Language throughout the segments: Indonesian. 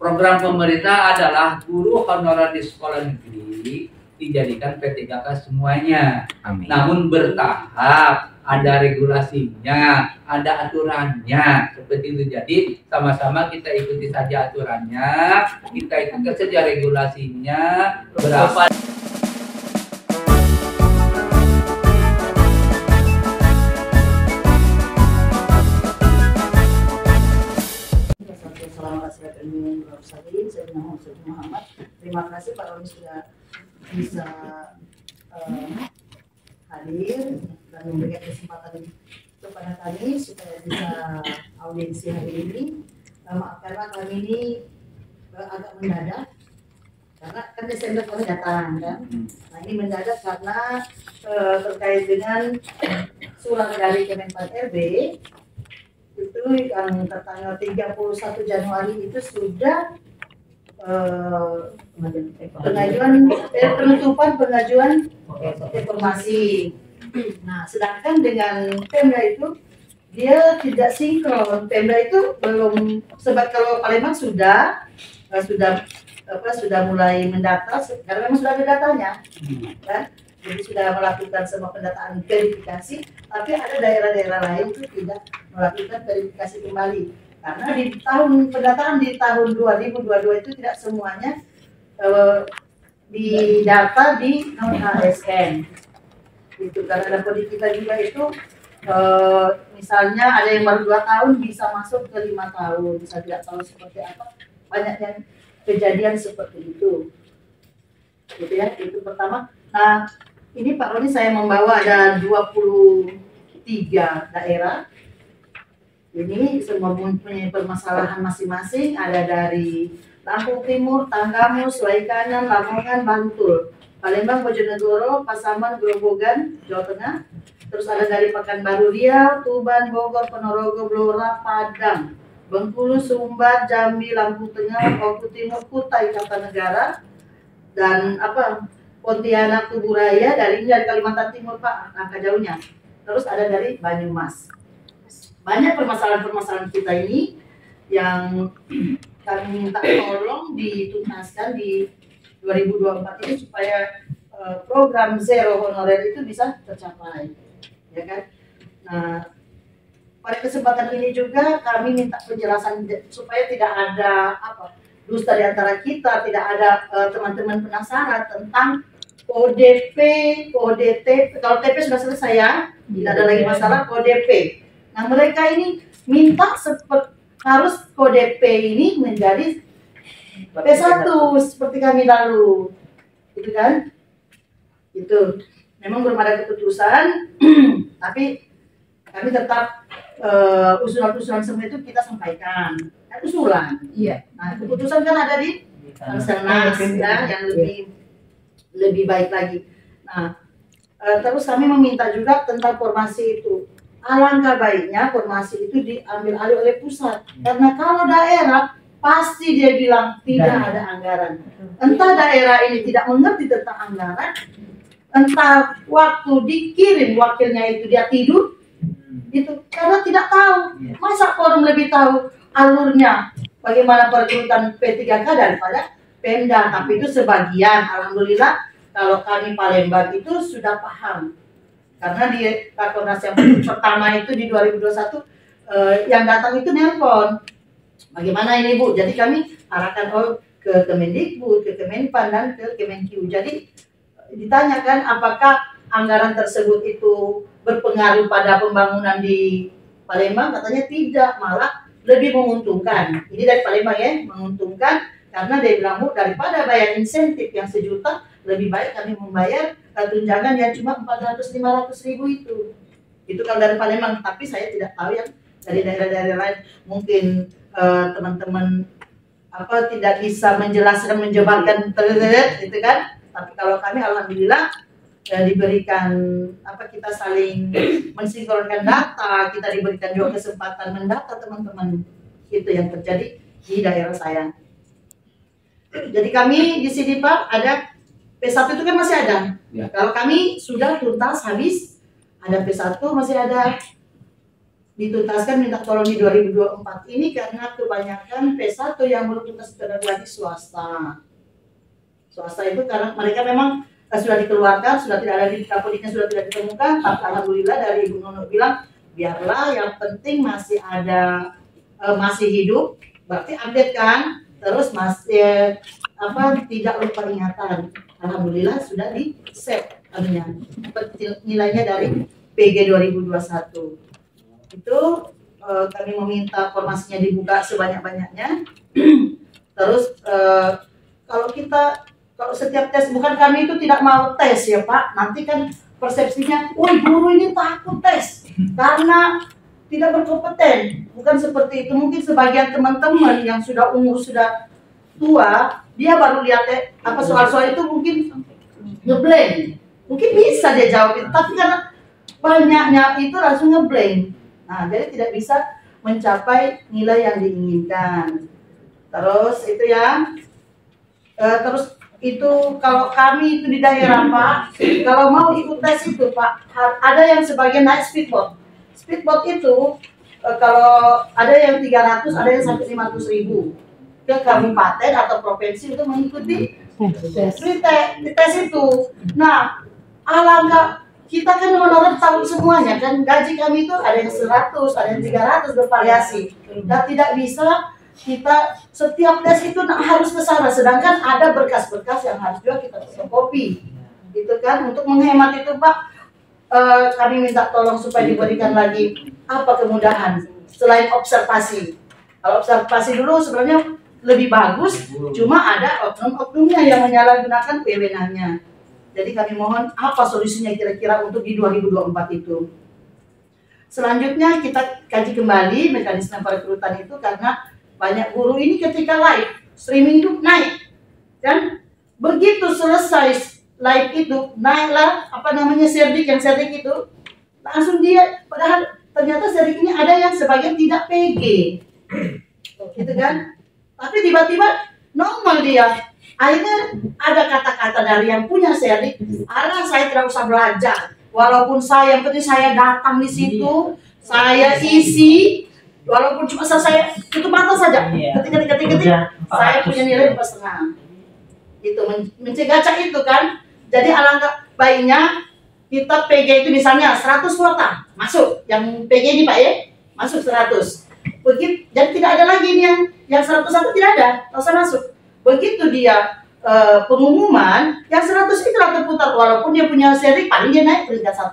Program pemerintah adalah guru honorer di sekolah negeri dijadikan P3K semuanya. Amin. Namun bertahap, ada regulasinya, ada aturannya, seperti itu. Jadi sama-sama kita ikuti saja aturannya, kita ikuti saja regulasinya. Berapa Muhammad. Terima kasih Pak Roni sudah bisa hadir dan memberikan kesempatan kepada kami supaya bisa audiensi hari ini. Maafkanlah kami ini agak mendadak karena kan Desember kami datang kan. Nah ini mendadak karena terkait dengan surat dari Kemenpan RB itu yang tertanggal 31 Januari itu sudah penutupan pengajuan informasi. Nah, sedangkan dengan Pemda itu dia tidak sinkron. Pemda itu belum, sebab kalau Palembang sudah mulai mendata karena memang sudah ada datanya, kan? Jadi sudah melakukan semua pendataan verifikasi, tapi ada daerah-daerah lain itu tidak melakukan verifikasi kembali. Karena di pendataan di tahun 2022 itu tidak semuanya didata di non ASN. Itu karena ada kode kita juga itu misalnya ada yang baru 2 tahun bisa masuk ke 5 tahun, saya tidak tahu seperti apa. Banyak yang kejadian seperti itu. Gitu ya, itu pertama. Nah, ini Pak Roni saya membawa ada 23 daerah. Ini semua mempunyai permasalahan masing-masing. Ada dari Lampung Timur, Tanggamus, Sulawesi Kanan, Lamongan, Bantul, Palembang, Bojonegoro, Pasaman, Grobogan, Jawa Tengah. Terus ada dari Pekanbaru Riau, Tuban, Bogor, Ponorogo, Blora, Padang, Bengkulu, Sumbar, Jambi, Lampung Tengah, Oku Timur, Kutai, Kartanegara, dan Pontianak, Kuburaya, dari Kalimantan Timur Pak, angka jauhnya. Terus ada dari Banyumas. Banyak permasalahan-permasalahan kita ini yang kami minta tolong dituntaskan di 2024 ini supaya program zero honorer itu bisa tercapai, ya kan? Nah, pada kesempatan ini juga kami minta penjelasan supaya tidak ada dusta di antara kita, tidak ada teman-teman penasaran tentang ODP, ODT. Kalau TP sudah selesai ya, tidak ada lagi masalah ODP. Nah mereka ini minta harus kode P ini menjadi P1 seperti kami lalu, gitu kan? Itu memang belum ada keputusan, tapi kami tetap usulan-usulan semua itu kita sampaikan. Usulan, iya. Nah keputusan kan ada di Senat ya, yang lebih baik lagi. Nah terus kami meminta juga tentang formasi itu. Alangkah baiknya formasi itu diambil alih oleh pusat, karena kalau daerah pasti dia bilang tidak ada anggaran. Entah daerah ini tidak mengerti tentang anggaran, entah waktu dikirim wakilnya itu dia tidur, itu karena tidak tahu. Masa forum lebih tahu alurnya bagaimana perekrutan P3K daripada Pemda, tapi itu sebagian. Alhamdulillah kalau kami Palembang itu sudah paham. Karena di Rakornas yang pertama itu di 2021 yang datang itu nelpon, bagaimana ini Bu? Jadi kami arahkan ke Kemendikbud, ke Kemenpan dan ke Kemenq. Jadi ditanyakan apakah anggaran tersebut itu berpengaruh pada pembangunan di Palembang? Katanya tidak, malah lebih menguntungkan. Ini dari Palembang ya, menguntungkan karena dia bilang Bu, daripada bayar insentif yang 1 juta, lebih baik kami membayar tunjangan yang cuma 400-500 ribu itu kalau dari Palembang. Tapi saya tidak tahu yang dari daerah-daerah lain, mungkin teman-teman tidak bisa menjelaskan, menjabarkan itu kan. Tapi kalau kami alhamdulillah diberikan kita saling mensinkronkan data, kita diberikan juga kesempatan mendata teman-teman. Itu yang terjadi di daerah saya. Jadi kami di sini Pak ada P1 itu kan masih ada. Ya. Kalau kami sudah tuntas habis, ada P1 masih ada dituntaskan minta tolong di 2024 ini karena kebanyakan P1 yang belum tuntas lagi swasta. Swasta itu karena mereka memang sudah dikeluarkan, sudah tidak ada di kapodiknya, sudah tidak ditemukan. Tapi alhamdulillah dari Ibu Nono bilang biarlah yang penting masih ada masih hidup, berarti update kan, terus masih tidak lupa ingatan. Alhamdulillah sudah di save nilainya dari PG 2021. Itu kami meminta formasinya dibuka sebanyak-banyaknya. Terus kalau setiap tes, bukan kami itu tidak mau tes ya Pak, nanti kan persepsinya, woi guru ini takut tes karena tidak berkompeten. Bukan seperti itu, mungkin sebagian teman-teman yang sudah umur sudah tua, dia baru lihat soal-soal itu mungkin ngeblank, mungkin bisa dia jawab itu, tapi karena banyaknya itu langsung ngeblank. Nah, jadi tidak bisa mencapai nilai yang diinginkan. Terus itu ya, terus itu kalau kami itu di daerah Pak, kalau mau ikut tes itu Pak, ada yang sebagian naik speedboat. Speedboat itu kalau ada yang 300, ada yang sampai 500.000 ke kabupaten atau provinsi untuk mengikuti tes itu. Nah, alangkah kita kan menurut tahu semuanya kan, gaji kami itu ada yang 100, ada yang 300 bervariasi. Dan tidak bisa kita setiap tes itu harus ke sana, sedangkan ada berkas-berkas yang harus juga kita fotokopi, gitu kan. Untuk menghemat itu Pak, kami minta tolong supaya diberikan lagi kemudahan selain observasi. Kalau observasi dulu sebenarnya lebih bagus, cuma ada oknum-oknumnya yang menyalahgunakan wewenangnya. Jadi kami mohon apa solusinya kira-kira untuk di 2024 itu. Selanjutnya kita kaji kembali mekanisme perekrutan itu, karena banyak guru ini ketika live streaming itu naik, dan begitu selesai live itu naiklah serdik itu langsung dia, padahal ternyata serdik ini ada yang sebagian tidak PG, gitu kan? Tapi tiba-tiba normal dia. Akhirnya ada kata-kata dari yang punya serdik, saya tidak usah belajar, walaupun yang penting saya datang di situ, saya isi. Walaupun cuma saya tutup mata saja, ketik, saya punya nilai 4,5. Itu mencegah itu kan. Jadi alangkah baiknya kita PG itu misalnya 100 kuota masuk, yang PG ini Pak ya, masuk 100. Begitu, jadi tidak ada lagi yang 101 tidak ada, nggak usah masuk. Begitu dia pengumuman, yang 100 itu terputar, walaupun dia punya seri paling dia naik peringkat 1,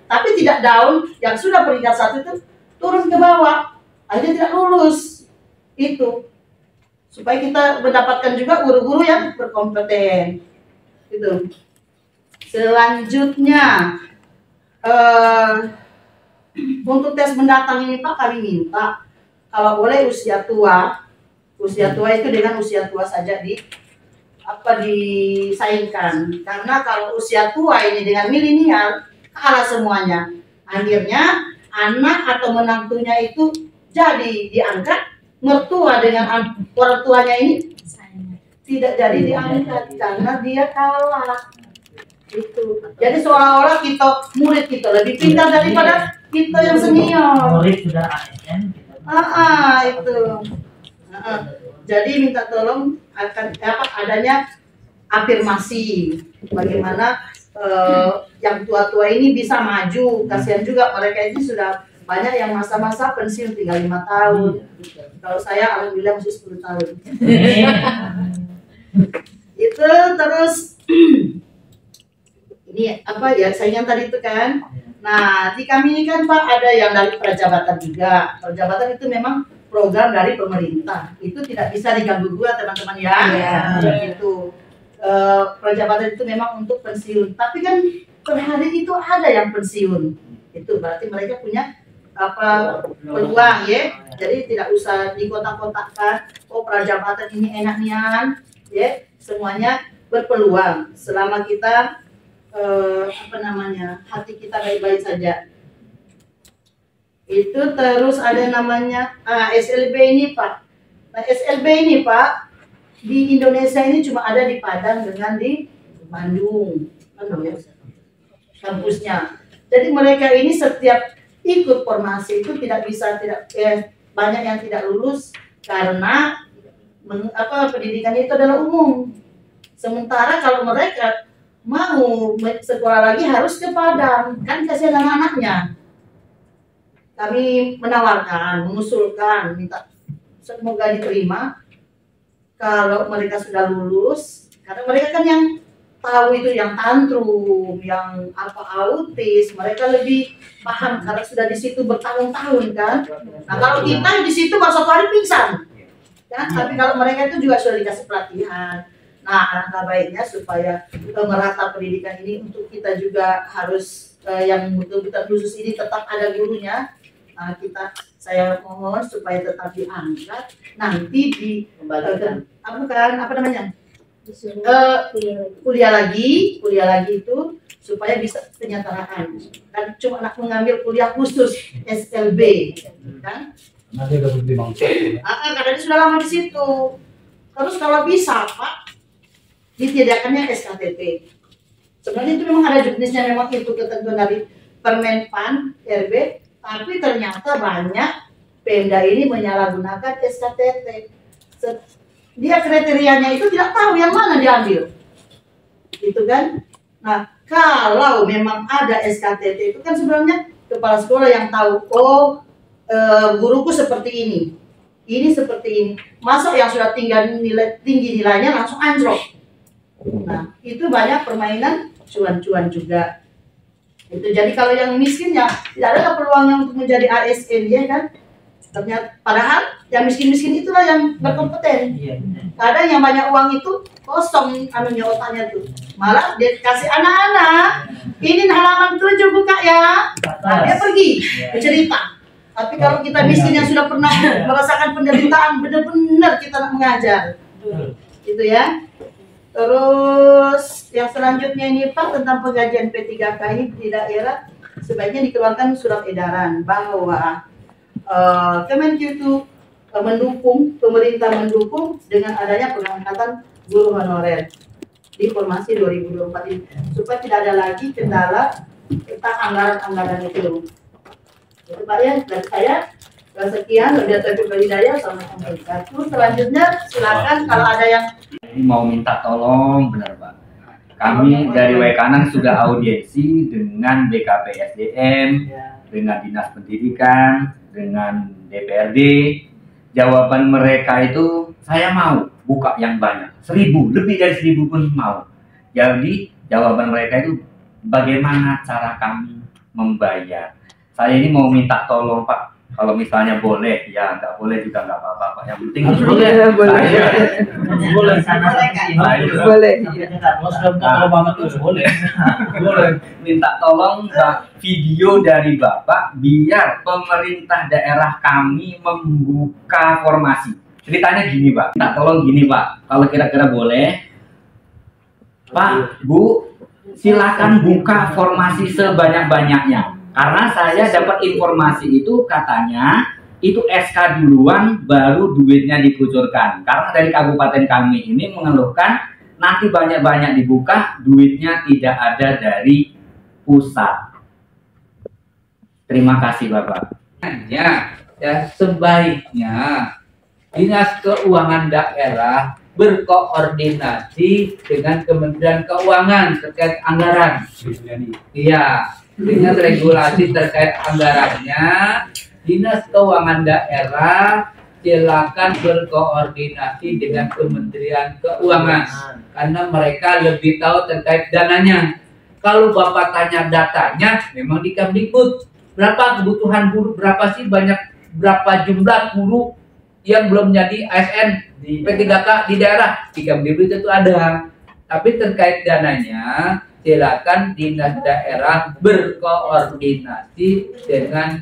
tapi tidak down, yang sudah peringkat 1 itu turun ke bawah. Akhirnya tidak lulus itu, supaya kita mendapatkan juga guru-guru yang berkompeten itu. Selanjutnya untuk tes mendatang ini Pak, kami minta kalau boleh usia tua itu dengan usia tua saja disaingkan, karena kalau usia tua ini dengan milenial kalah semuanya. Akhirnya anak atau menantunya itu jadi diangkat, mertua dengan orang tuanya ini tidak jadi diangkat karena dia kalah. Itu. Jadi seolah-olah murid kita lebih pintar daripada kita yang senior. Murid sudah ASN. Itu. Jadi minta tolong adanya afirmasi, bagaimana yang tua-tua ini bisa maju. Kasihan juga mereka ini sudah banyak yang masa-masa pensiun tinggal 5 tahun. Kalau saya alhamdulillah masih 10 tahun. Itu terus ini saingan tadi itu kan. Nah, di kami ini kan Pak ada yang dari Prajabatan juga. Prajabatan itu memang program dari pemerintah. Itu tidak bisa diganggu juga teman-teman ya. Gitu. Prajabatan itu memang untuk pensiun. Tapi kan per hari itu ada yang pensiun. Itu berarti mereka punya peluang ya. Jadi tidak usah dikotak-kotakkan. Oh, Prajabatan ini enak nian, ya. Semuanya berpeluang selama kita hati kita baik-baik saja. Itu terus ada namanya SLB ini Pak. Nah, SLB ini Pak di Indonesia ini cuma ada di Padang dengan di Bandung, kampusnya. Jadi mereka ini setiap ikut formasi itu banyak yang tidak lulus karena pendidikan itu adalah umum. Sementara kalau mereka mau sekolah lagi harus ke Padang, kan kasihan anak-anaknya. Kami menawarkan, mengusulkan, minta semoga diterima. Kalau mereka sudah lulus, karena mereka kan yang tahu itu, yang tantrum, yang autis, mereka lebih paham karena sudah di situ bertahun-tahun kan. Nah kalau kita di situ baru 1 hari pingsan, kan? Tapi kalau mereka itu juga sudah dikasih pelatihan. Nah alangkah baiknya supaya merata pendidikan ini untuk kita juga harus yang betul-betul khusus ini tetap ada gurunya. Saya mohon supaya tetap diangkat nanti di kuliah lagi itu supaya bisa penyederhanaan. Kan cuma anak mengambil kuliah khusus SLB kan. Nanti udah beli bangsa. Karena dia sudah lama di situ. Terus kalau bisa Pak ditiadakannya SKTT. Sebenarnya itu memang ada jenisnya, memang itu ketentuan dari Permenpan RB, tapi ternyata banyak Pemda ini menyalahgunakan SKTT. Dia kriterianya itu tidak tahu yang mana diambil, gitu kan? Nah, kalau memang ada SKTT itu kan sebenarnya kepala sekolah yang tahu, guruku seperti ini seperti ini. Masa yang sudah tinggi nilainya langsung anjlok. Nah, itu banyak permainan cuan-cuan juga. Itu jadi kalau yang miskin ya tidak ada peluangnya untuk menjadi ASN, ya kan? Ternyata padahal yang miskin-miskin itulah yang berkompeten. Kadang yang banyak uang itu kosong otaknya tuh. Malah dia kasih anak-anak, ini halaman 7 buka ya. Nah, dia pergi bercerita. Tapi kalau kita miskin yang sudah pernah merasakan penderitaan, benar-benar kita nak mengajar. Gitu ya. Terus yang selanjutnya ini Pak, tentang penggajian P3K ini di daerah sebaiknya dikeluarkan surat edaran bahwa Kemenq itu pemerintah mendukung dengan adanya pengangkatan guru honorer di formasi 2024 ini supaya tidak ada lagi kendala tentang anggaran-anggaran itu. Itu Pak ya, dari saya sekian. Lebih Taufiq Walhidayah. Assalamualaikum. Selanjutnya silakan kalau ada yang mau minta tolong, benar Pak. Kami dari Waikanan sudah audiensi dengan BKPSDM, dengan Dinas Pendidikan, dengan DPRD. Jawaban mereka itu, saya mau buka yang banyak, 1000, lebih dari 1000 pun mau. Jadi jawaban mereka itu, bagaimana cara kami membayar. Saya ini mau minta tolong Pak, kalau misalnya boleh, ya nggak boleh juga nggak apa-apa Pak. Yang penting boleh. Boleh. Minta tolong video dari Bapak biar pemerintah daerah kami membuka formasi. Ceritanya gini Pak, minta tolong gini Pak, kalau kira-kira boleh, Pak, Bu, silakan buka formasi sebanyak-banyaknya. Karena saya dapat informasi itu katanya itu SK duluan baru duitnya dikucurkan. Karena dari kabupaten kami ini mengeluhkan nanti banyak-banyak dibuka, duitnya tidak ada dari pusat. Terima kasih Bapak. Ya, sebaiknya Dinas Keuangan Daerah berkoordinasi dengan Kementerian Keuangan terkait anggaran. Iya. Dengan regulasi terkait anggarannya, Dinas Keuangan Daerah silakan berkoordinasi dengan Kementerian Keuangan karena mereka lebih tahu terkait dananya. Kalau Bapak tanya datanya, memang di Kemdikbud berapa kebutuhan guru, berapa sih berapa jumlah guru yang belum jadi ASN di P3K di daerah, di Kemdikbud itu ada. Tapi terkait dananya, silakan dinas daerah berkoordinasi dengan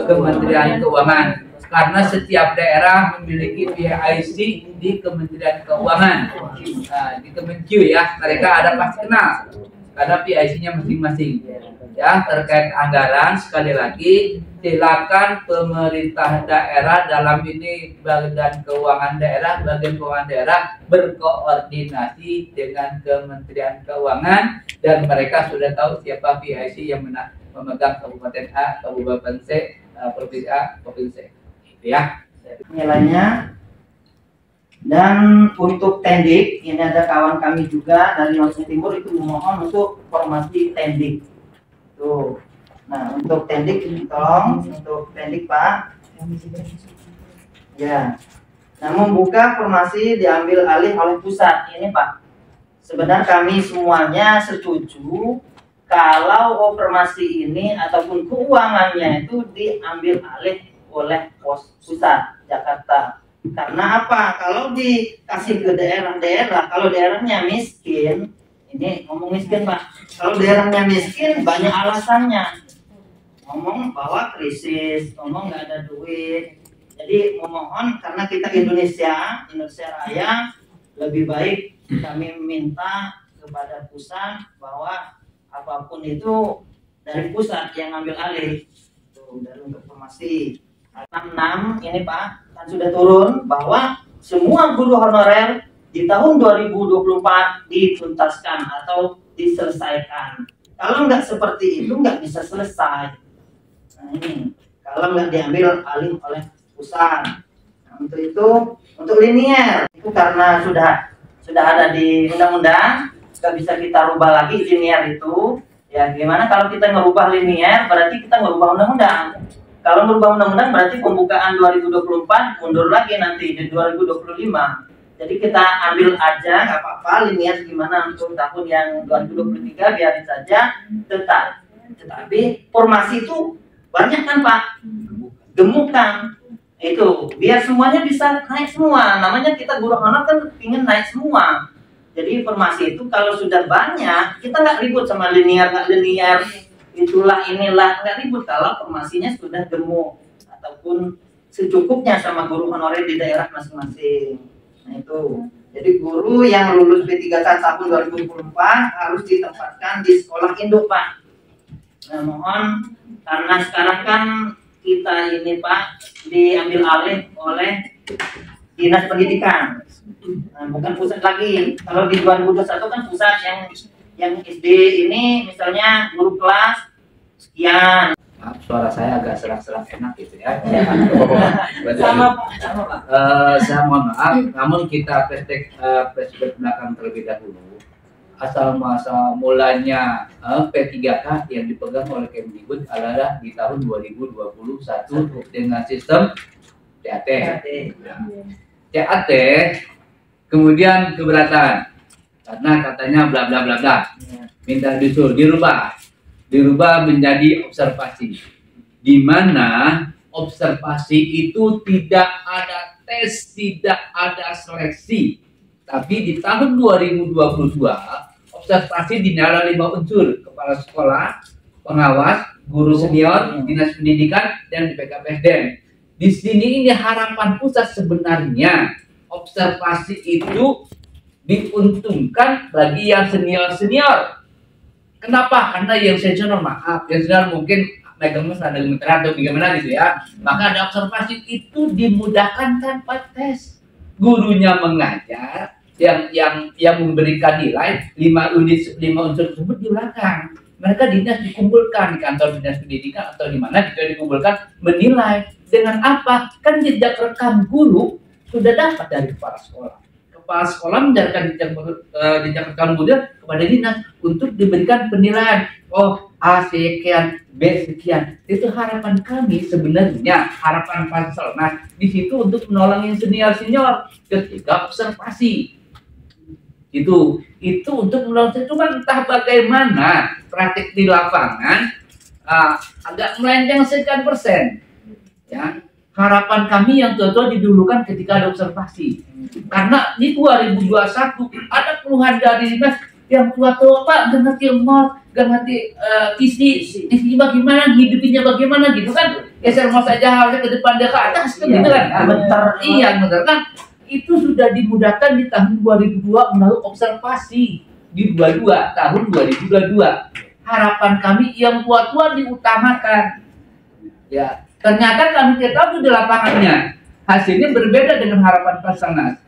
Kementerian Keuangan karena setiap daerah memiliki PIC di Kementerian Keuangan. Di Kemenq ya, mereka ada pasti kenal karena PIC-nya masing-masing. Ya, terkait anggaran sekali lagi silakan pemerintah daerah dalam ini bagian keuangan daerah berkoordinasi dengan Kementerian Keuangan dan mereka sudah tahu siapa PIC yang memegang Kabupaten A, Kabupaten C, Provinsi A, Provinsi C. Itu ya. Nilainya. Dan untuk tendik, ini ada kawan kami juga dari Sulawesi Timur itu memohon untuk formasi tendik. Tuh. Nah, untuk tendik ini tolong untuk tendik Pak. Ya. Nah, membuka formasi diambil alih oleh pusat ini Pak. Sebenarnya kami semuanya setuju kalau formasi ini ataupun keuangannya itu diambil alih oleh pusat Jakarta. Karena apa? Kalau dikasih ke daerah-daerah, kalau daerahnya miskin, ini ngomong miskin Pak. Kalau daerahnya miskin banyak alasannya. Ngomong bahwa krisis, ngomong nggak ada duit. Jadi memohon karena kita Indonesia Raya, lebih baik kami minta kepada pusat bahwa apapun itu dari pusat yang ambil alih. Tuh, dari untuk formasi 6 ini Pak kan sudah turun bahwa semua guru honorer di tahun 2024 dituntaskan atau diselesaikan. Kalau nggak seperti itu nggak bisa selesai. Nah ini kalau nggak diambil alih oleh pusat. Nah, untuk itu untuk linier itu karena sudah ada di undang-undang, nggak bisa kita rubah lagi linier itu. Ya gimana kalau kita ngerubah linier berarti kita ngerubah undang-undang. Kalau merubah undang-undang berarti pembukaan 2024 mundur lagi nanti di 2025. Jadi kita ambil aja nggak apa-apa linier gimana untuk tahun yang 2023 biarin saja tetap. Tetapi formasi itu banyak kan Pak, gemukan itu biar semuanya bisa naik semua. Namanya kita guru honor kan ingin naik semua. Jadi formasi itu kalau sudah banyak kita nggak ribut sama linier nggak linier. Itulah inilah nggak ribut kalau formasinya sudah gemuk ataupun secukupnya sama guru honorer di daerah masing-masing. Nah itu. Jadi guru yang lulus P3K tahun 2024 harus ditempatkan di sekolah induk Pak. Nah mohon karena sekarang kan kita ini Pak diambil alih oleh Dinas Pendidikan. Nah, bukan pusat lagi. Kalau di 2021 kan pusat yang SD ini misalnya guru kelas sekian. Maaf, suara saya agak serak-serak enak gitu ya. Sama Pak. Saya mohon maaf, namun kita flashback belakang terlebih dahulu. Asal masa mulanya P3K yang dipegang oleh Kemdikbud adalah di tahun 2021 dengan sistem TAT. TAT kemudian keberatan karena katanya bla bla bla bla, minta disuruh dirubah menjadi observasi, di mana observasi itu tidak ada tes, tidak ada seleksi, tapi di tahun 2022 observasi dinilai 5 unsur: kepala sekolah, pengawas, guru senior, dinas pendidikan, dan BKPSDM. Di sini ini harapan pusat sebenarnya observasi itu diuntungkan bagi yang senior. Kenapa? Karena yang senior maaf, yang senior mungkin megangnya ada gemeteran atau bagaimana gitu ya. Maka ada observasi itu dimudahkan tanpa tes. Gurunya mengajar, yang memberikan nilai 5 unsur tersebut di belakang. Mereka dinas dikumpulkan di kantor dinas pendidikan atau di mana juga dikumpulkan menilai. Dengan apa? Kan jejak rekam guru sudah dapat dari kepala sekolah. Kepala sekolah menjalankan jejak rekam guru kepada dinas untuk diberikan penilaian. Oh, A sekian, B sekian. Itu harapan kami sebenarnya, harapan Panselnas di situ untuk menolong yang senior ketika observasi. Itu untuk menolong. Cuma entah bagaimana praktik di lapangan agak melenceng sekian persen. Ya, harapan kami yang tua-tua didulukan ketika ada observasi. Karena di 2021 ada keluhan dari dinas yang tua-tua Pak gak ngerti mal, gak ngerti visi bagaimana, hidupnya bagaimana gitu kan. Geser mau saja harusnya ke depan dia ke atas kan gitu kan. Iya benar kan. Itu sudah dimudahkan di tahun 2002 melalui observasi di 22 tahun 2022. Harapan kami yang tua-tua diutamakan. Ya, ternyata kami tahu di lapangannya hasilnya berbeda dengan harapan Panselnas.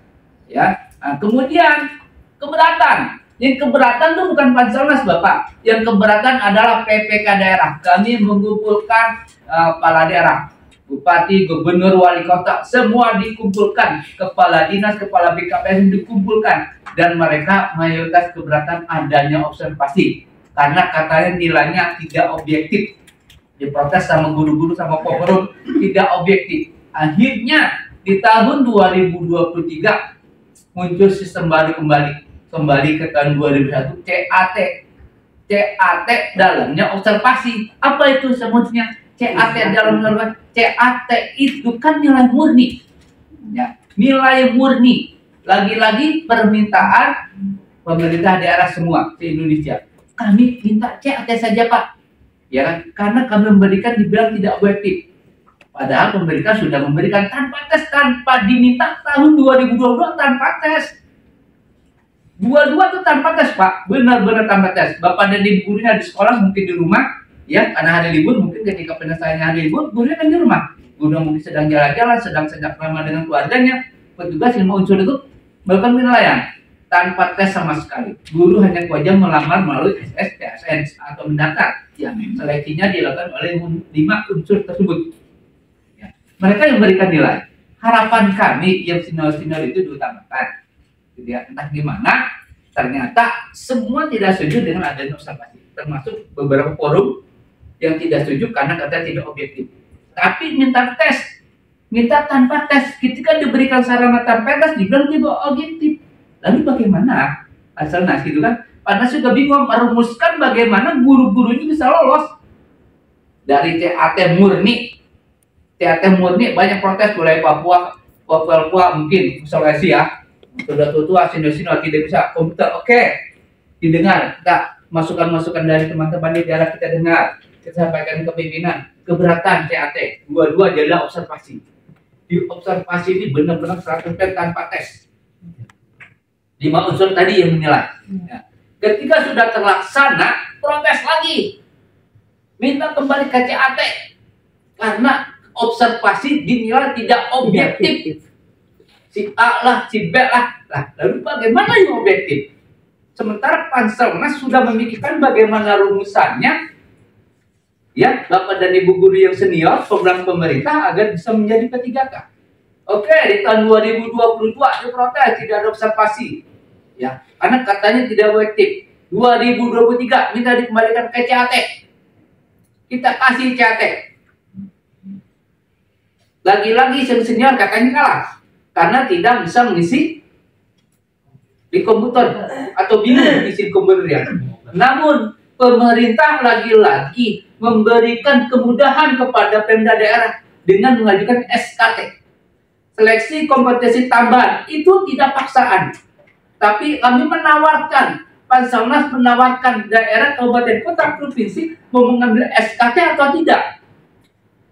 Ya, nah, kemudian keberatan Yang keberatan itu bukan Panselnas, Bapak. Yang keberatan adalah PPK daerah. Kami mengumpulkan kepala daerah, bupati, gubernur, wali kota, semua dikumpulkan. Kepala dinas, kepala BKPS dikumpulkan. Dan mereka mayoritas keberatan adanya observasi. Karena katanya nilainya tidak objektif. Diprotes sama guru-guru, sama forum, tidak objektif. Akhirnya di tahun 2023 muncul sistem baru kembali ke tahun 2001, CAT. CAT dalamnya observasi. Apa itu sebutnya? CAT dalam observasi. CAT itu kan nilai murni. Ya, nilai murni. Lagi-lagi permintaan pemerintah daerah semua di Indonesia. Kami minta CAT saja, Pak. Ya kan? Karena kami memberikan dibilang tidak objektif. Padahal pemerintah sudah memberikan tanpa tes, tanpa diminta tahun 2022 tanpa tes. Dua-dua itu tanpa tes, Pak. Benar-benar tanpa tes. Bapak dan ibu gurunya di sekolah, mungkin di rumah, ya, karena hari libur, mungkin ketika penyelesaiannya hari libur, gurunya kan di rumah. Guru mungkin sedang jalan-jalan, sedang ramah dengan keluarganya. Petugas yang mau unsur itu melakukan penilaian tanpa tes sama sekali. Guru hanya kewajiban melamar melalui SS, TSN atau mendaftar. Ya, seleksinya dilakukan oleh 5 unsur tersebut. Ya. Mereka yang memberikan nilai. Harapan kami yang senior-senior itu diutamakan. Ya, entah gimana, ternyata semua tidak setuju dengan adanya observasi. Termasuk beberapa forum yang tidak setuju karena kata tidak objektif. Tapi minta tes. Minta tanpa tes. Ketika diberikan sarana tanpa tes, dibilang tidak objektif. Lalu bagaimana? Panselnas gitu kan? Panselnas juga bingung merumuskan bagaimana guru-guru ini bisa lolos dari CAT murni. CAT murni banyak protes mulai Papua mungkin Sulawesi ya. Sudah tua senior-senior tidak bisa komputer. Oke. Didengar. Kita masukan-masukan dari teman-teman di daerah kita dengar. Kita sampaikan ke pimpinan. Keberatan CAT. Dua-dua adalah observasi. Di observasi ini benar-benar 100% tanpa tes. 5 unsur tadi yang menilai. Ya. Ketika sudah terlaksana, protes lagi. Minta kembali ke CAT. Karena observasi dinilai tidak objektif. Si A lah, si B lah. Lalu bagaimana yang objektif? Sementara Panselnas sudah memikirkan bagaimana rumusannya. Ya, Bapak dan Ibu guru yang senior, program pemerintah agar bisa menjadi P3K. Oke, di tahun 2022 diprotes, tidak ada observasi. Ya, karena katanya tidak objektif. 2023 minta dikembalikan ke CAT. Kita kasih CAT. Lagi-lagi senior katanya kalah karena tidak bisa mengisi di komputer atau bingung mengisi komputer ya. Namun pemerintah lagi-lagi memberikan kemudahan kepada Pemda daerah dengan mengajukan SKT. Seleksi kompetensi tambahan itu tidak paksaan. Tapi kami menawarkan, Panselnas menawarkan daerah, kabupaten, kota, provinsi mau mengambil SKT atau tidak.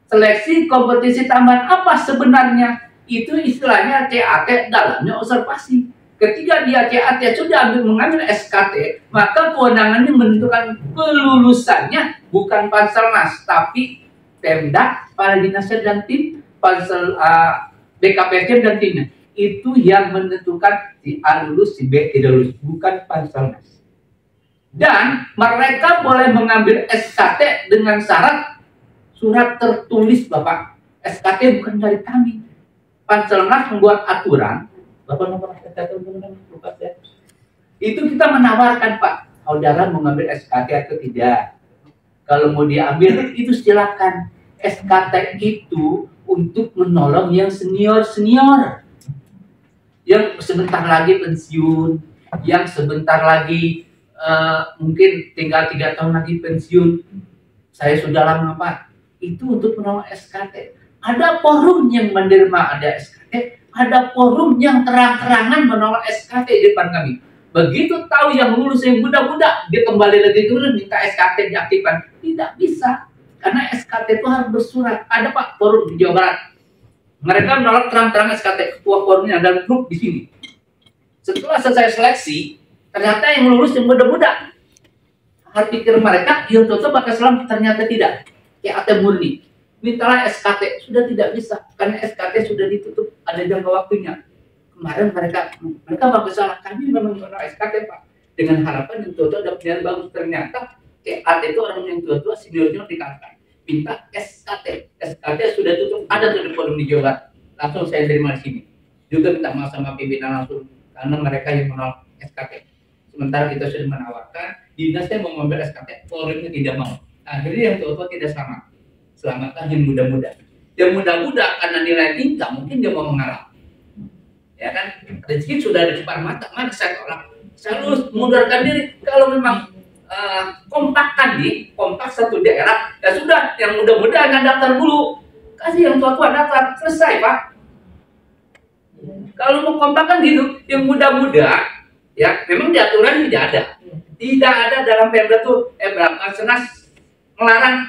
Seleksi kompetensi tambahan apa sebenarnya? Itu istilahnya CAT dalamnya observasi. Ketika dia CAT sudah mengambil SKT, maka kewenangannya menentukan kelulusannya bukan Panselnas, tapi Pemda, para dinasnya dan tim, BKPSDM dan timnya. Itu yang menentukan si A lulus, si B tidak lulus, bukan Panselnas. Dan mereka boleh mengambil SKT dengan syarat surat tertulis, Bapak. SKT bukan dari kami. Panselnas membuat aturan. Bapak nomor SKT lupa saya. Itu kita menawarkan, Pak, saudara mau ngambil SKT atau tidak. Kalau mau diambil itu silakan. SKT itu untuk menolong yang senior-senior. Yang sebentar lagi pensiun, yang sebentar lagi mungkin tinggal 3 tahun lagi pensiun. Saya sudah lama, Pak. Itu untuk menolong SKT. Ada forum yang menerima ada SKT, ada forum yang terang-terangan menolak SKT di depan kami. Begitu tahu yang lulus yang muda-muda, dia kembali lagi ke minta SKT diaktifkan. Tidak bisa, karena SKT itu harus bersurat. Ada, Pak, forum di Jawa Barat. Mereka menolak terang-terangan SKT, ketua forumnya dan grup di sini. Setelah selesai seleksi, ternyata yang lulus yang muda-muda. Hati pikir mereka, yang tutup pakai selam, ternyata tidak. CAT murni. Mintalah SKT, sudah tidak bisa. Karena SKT sudah ditutup, ada jangka waktunya. Kemarin mereka pakai salah, kami memang menolak SKT, Pak. dengan harapan yang tua-tua dapat nilai bagus. Ternyata CAT itu orang yang tua-tua senior-senior dikatakan minta SKT. SKT sudah tutup, ada tuh di forum di Jawa Barat. Langsung saya terima di sini. Juga minta maaf sama pimpinan langsung karena mereka yang menolak SKT. Sementara kita sudah menawarkan, dinasnya mau mengambil SKT, forumnya tidak mau. Akhirnya yang tua-tua tidak selamat. Selamatkan yang muda-muda. Yang muda-muda karena nilai tinggi, mungkin dia mau mengalah. Ya kan, rezeki sudah ada di depan mata, mana saya tolak. Saya harus mundurkan diri. Kalau memang kompakkan nih, kompak satu daerah, ya sudah, yang muda-muda akan daftar dulu. Kasih yang tua-tua daftar, selesai Pak. Kalau mau kompakkan gitu, yang muda-muda, ya memang di aturan tidak ada. Tidak ada dalam Perda tuh, Senas melarang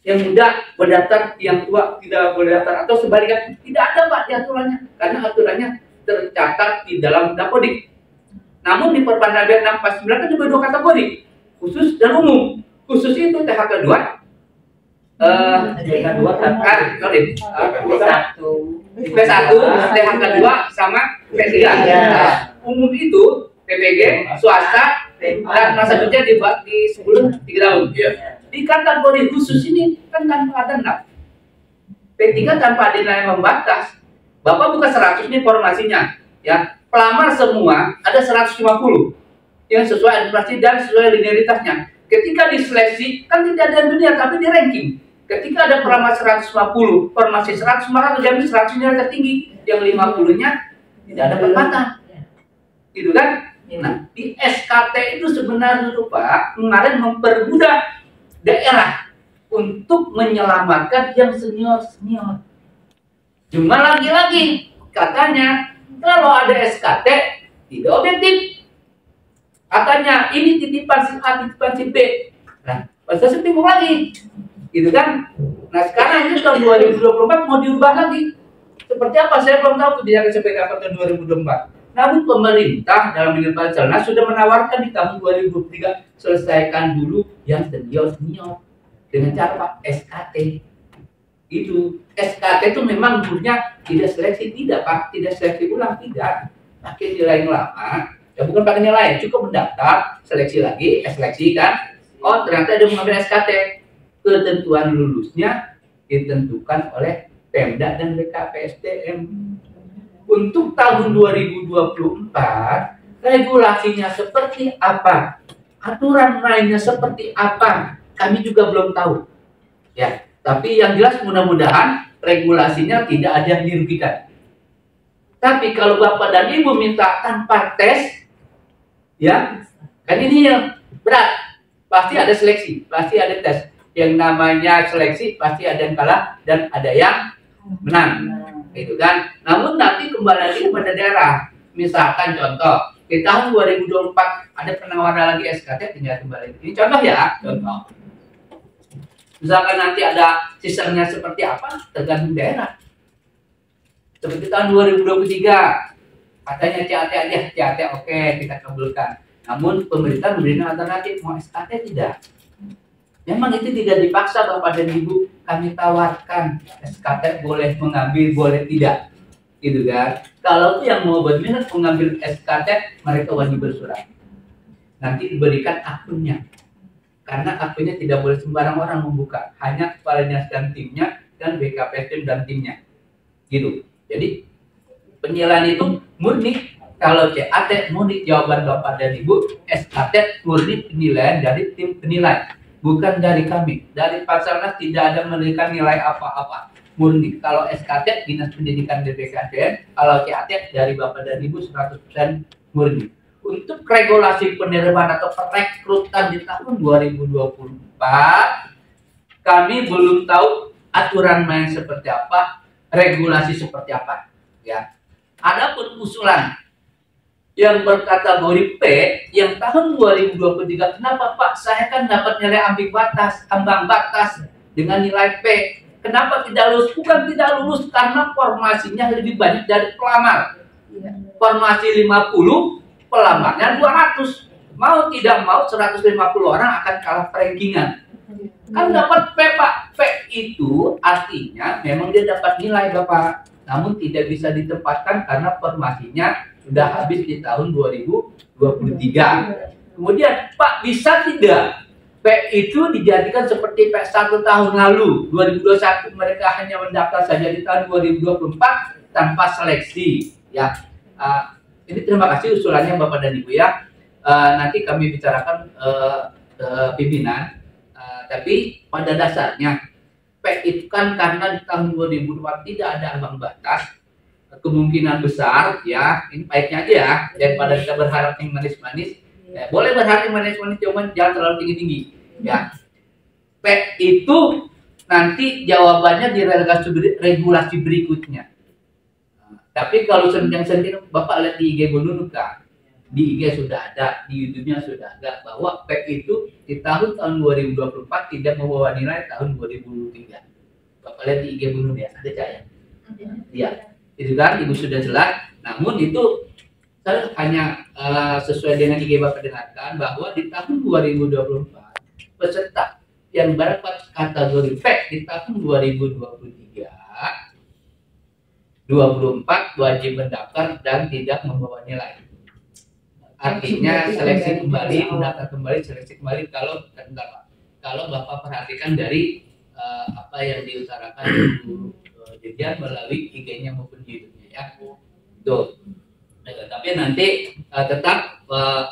yang muda berdaftar, yang tua tidak berdaftar, atau sebaliknya. Tidak ada Pak di aturannya, karena aturannya tercatat di dalam Dapodik. Namun di Perpanda 649 kan ada dua kategori, khusus dan umum. Khusus itu THK 2, THK 2 P1, THK 2 sama P3. Umum itu PPG, swasta, dan masa kerja di sebelum 3 tahun. Di kategori khusus ini kan tanpa ada NAP. P3 tanpa ada nilai membatas. Bapak buka 100 ini formasinya, ya. Pelamar semua ada 150 yang sesuai administrasi dan sesuai linearitasnya. Ketika diseleksi kan tidak ada dunia tapi di ranking. Ketika ada pelamar 150, formasi 100, maka diambil 100 nya tertinggi, yang 50-nya tidak ada perempatan. Gitu kan? Nah, di SKT itu sebenarnya tuh Pak, kemarin mempermudah daerah untuk menyelamatkan yang senior-senior. Cuma lagi-lagi katanya kalau ada SKT tidak objektif. Katanya ini titipan si A, titipan si B. Nah, pas saya bingung lagi. Gitu kan? Nah, sekarang ini tahun 2024 mau diubah lagi. Seperti apa? Saya belum tahu kebijakan seperti apa tahun 2024. Namun pemerintah dalam mengenai Celana sudah menawarkan di tahun 2023 selesaikan dulu yang senior-senior dengan cara SKT. Itu SKT itu memang gurunya tidak seleksi, tidak Pak, tidak seleksi ulang, tidak pakai nilai yang lama, ya bukan pakai nilai, cukup mendaftar, seleksi lagi, seleksi kan, oh ternyata dia mengambil SKT, ketentuan lulusnya ditentukan oleh Pemda dan BKPSDM. Untuk tahun 2024 regulasinya seperti apa, aturan mainnya seperti apa, kami juga belum tahu, ya. Tapi yang jelas mudah-mudahan regulasinya tidak ada yang dirugikan. Tapi kalau Bapak dan Ibu minta tanpa tes, ya, kan ini yang berat. Pasti ada seleksi, pasti ada tes. Yang namanya seleksi pasti ada yang kalah dan ada yang menang. Itu kan. Namun nanti kembali lagi kepada daerah. Misalkan contoh, di tahun 2024 ada penawaran lagi SKT, tinggal kembali. Ini contoh ya, contoh. Misalkan nanti ada sistemnya seperti apa, tergantung daerah. Seperti tahun 2023, katanya CAT aja, CAT oke, kita kabulkan. Namun pemerintah memberikan alternatif, mau SKT tidak. Memang itu tidak dipaksa Bapak dan Ibu, kami tawarkan SKT boleh mengambil, boleh tidak. Gitu kan. Kalau itu yang mau berminat mengambil SKT, mereka wajib bersurat. Nanti diberikan akunnya. Karena akunnya tidak boleh sembarang orang membuka, hanya kepala dinas dan timnya dan BKPSDM dan timnya, gitu. Jadi penilaian itu murni, kalau CAT murni jawaban Bapak dan Ibu, SKT murni penilaian dari tim penilai, bukan dari kami. Dari Basarnas tidak ada memberikan nilai apa-apa, murni. Kalau SKT dinas pendidikan dari BKPSDM, kalau CAT dari Bapak dan Ibu 100% murni. Untuk regulasi penerimaan atau perekrutan di tahun 2024, kami belum tahu aturan main seperti apa, regulasi seperti apa. Ya, adapun usulan yang berkategori P, yang tahun 2023, kenapa Pak? Saya kan dapat nilai ambang batas dengan nilai P. Kenapa tidak lulus? Bukan tidak lulus karena formasinya lebih banyak dari pelamar. Formasi 50. Pelamarnya 200, mau tidak mau 150 orang akan kalah rankingan. Kan dapat P Pak. P itu artinya memang dia dapat nilai Bapak, namun tidak bisa ditempatkan karena formasinya sudah habis di tahun 2023. Kemudian, Pak, bisa tidak P itu dijadikan seperti P 1 tahun lalu, 2021 mereka hanya mendaftar saja di tahun 2024 tanpa seleksi, ya. Ini terima kasih usulannya Bapak dan Ibu ya. Nanti kami bicarakan ke pimpinan, tapi pada dasarnya P itu kan karena di tahun 2024 tidak ada ambang batas, kemungkinan besar ya, ini baiknya aja ya, daripada kita berharap yang manis-manis. Ya, boleh berharap manis-manis, cuman jangan terlalu tinggi-tinggi. Ya, P itu nanti jawabannya di regulasi berikutnya. Tapi kalau senjang-senjang Bapak lihat di IG Bu Nunung kan, di IG sudah ada, di YouTube-nya sudah ada bahwa P itu di tahun 2024 tidak membawa nilai tahun 2023. Bapak lihat di IG Bu Nunung ya, ada cahaya. Iya, itu kan Ibu sudah jelas. Namun itu saya hanya sesuai dengan IG Bapak dengarkan bahwa di tahun 2024 peserta yang berdapat kategori P di tahun 2024 wajib mendaftar dan tidak membawa nilai. Artinya seleksi kembali, mendaftar kembali, seleksi kembali kalau Bapak perhatikan dari apa yang diutarakan Ibu Jedian melalui IG-nya maupun YouTube-nya ya. Tuh. Tapi nanti tetap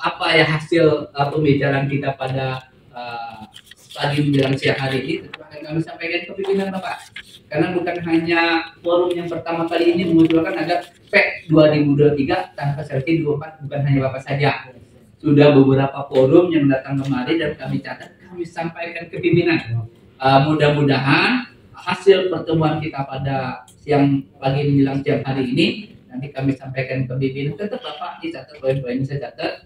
apa ya hasil pembicaraan kita pada pagi menjelang siang hari ini tetap akan kami sampaikan ke pimpinan Bapak. Karena bukan hanya forum yang pertama kali ini mengusulkan agar P 2023 tanpa seleksi 24 bukan hanya Bapak saja. Sudah beberapa forum yang datang kemari dan kami catat, kami sampaikan ke pimpinan. Mudah-mudahan hasil pertemuan kita pada siang pagi menjelang siang hari ini nanti kami sampaikan ke pimpinan. Tetap Bapak dicatat poin-poinnya saya catat.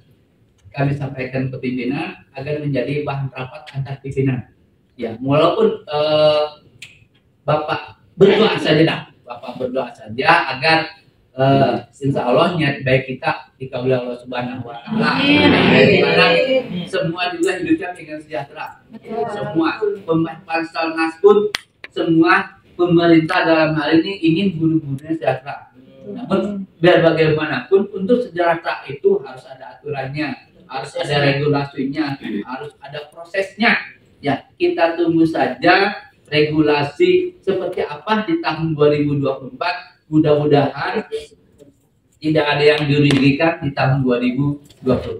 Kami sampaikan ke pimpinan agar menjadi bahan rapat antar pimpinan. Ya, walaupun Bapak berdoa saja dah. Bapak berdoa saja agar insya Allah niat baik kita dikabulkan Allah Subhanahu wa taala. Semua juga hidupnya dengan sejahtera. Semua Pansal pun semua pemerintah dalam hal ini ingin guru-gurunya sejahtera. Namun biar bagaimanapun untuk sejahtera itu harus ada aturannya, harus ada regulasinya, harus ada prosesnya. Ya, kita tunggu saja regulasi seperti apa di tahun 2024. Mudah-mudahan tidak ada yang dirugikan di tahun 2024.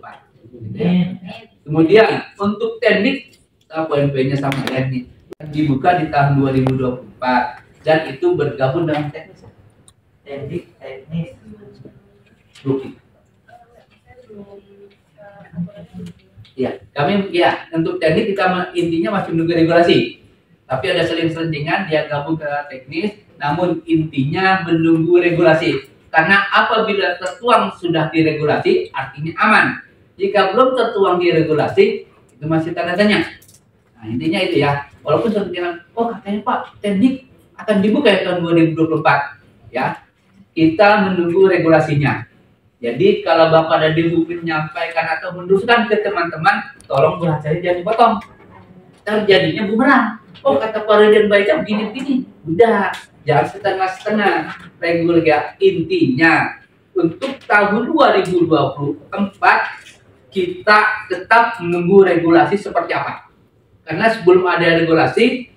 Kemudian untuk teknik poin-poinnya sama ya nih, dibuka di tahun 2024 dan itu bergabung dalam teknis. Rugi. Ya, kami ya untuk teknik kita intinya masih menunggu regulasi. Tapi ada seling-selingan dia gabung ke teknis, namun intinya menunggu regulasi. Karena apabila tertuang sudah di regulasi, artinya aman. Jika belum tertuang di regulasi, itu masih tanda tanya. Nah, intinya itu ya. Walaupun sudah bilang, oh katanya Pak, teknik akan dibuka ya tahun 2024. Ya, kita menunggu regulasinya. Jadi kalau Bapak dan Ibu menyampaikan atau meneruskan ke teman-teman, tolong bahasanya jangan dipotong. Terjadinya bumerang. Oh kata Pak Reden baca begini-begini. Udah, jangan setengah-setengah. Regulasi intinya untuk tahun 2024 kita tetap menunggu regulasi seperti apa. Karena sebelum ada regulasi,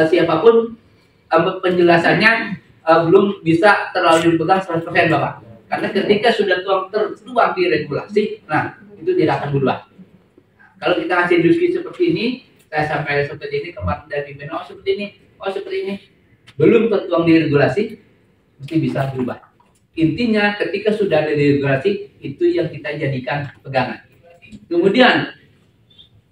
siapapun penjelasannya belum bisa terlalu dipegang 100% Bapak. Karena ketika sudah tertuang di regulasi, nah itu tidak akan berubah. Nah, kalau kita hasil diskusi seperti ini, saya sampai seperti ini, kemarin dari pimpinan, oh seperti ini, oh seperti ini, belum tertuang di regulasi, mesti bisa berubah. Intinya ketika sudah ada di regulasi, itu yang kita jadikan pegangan. Kemudian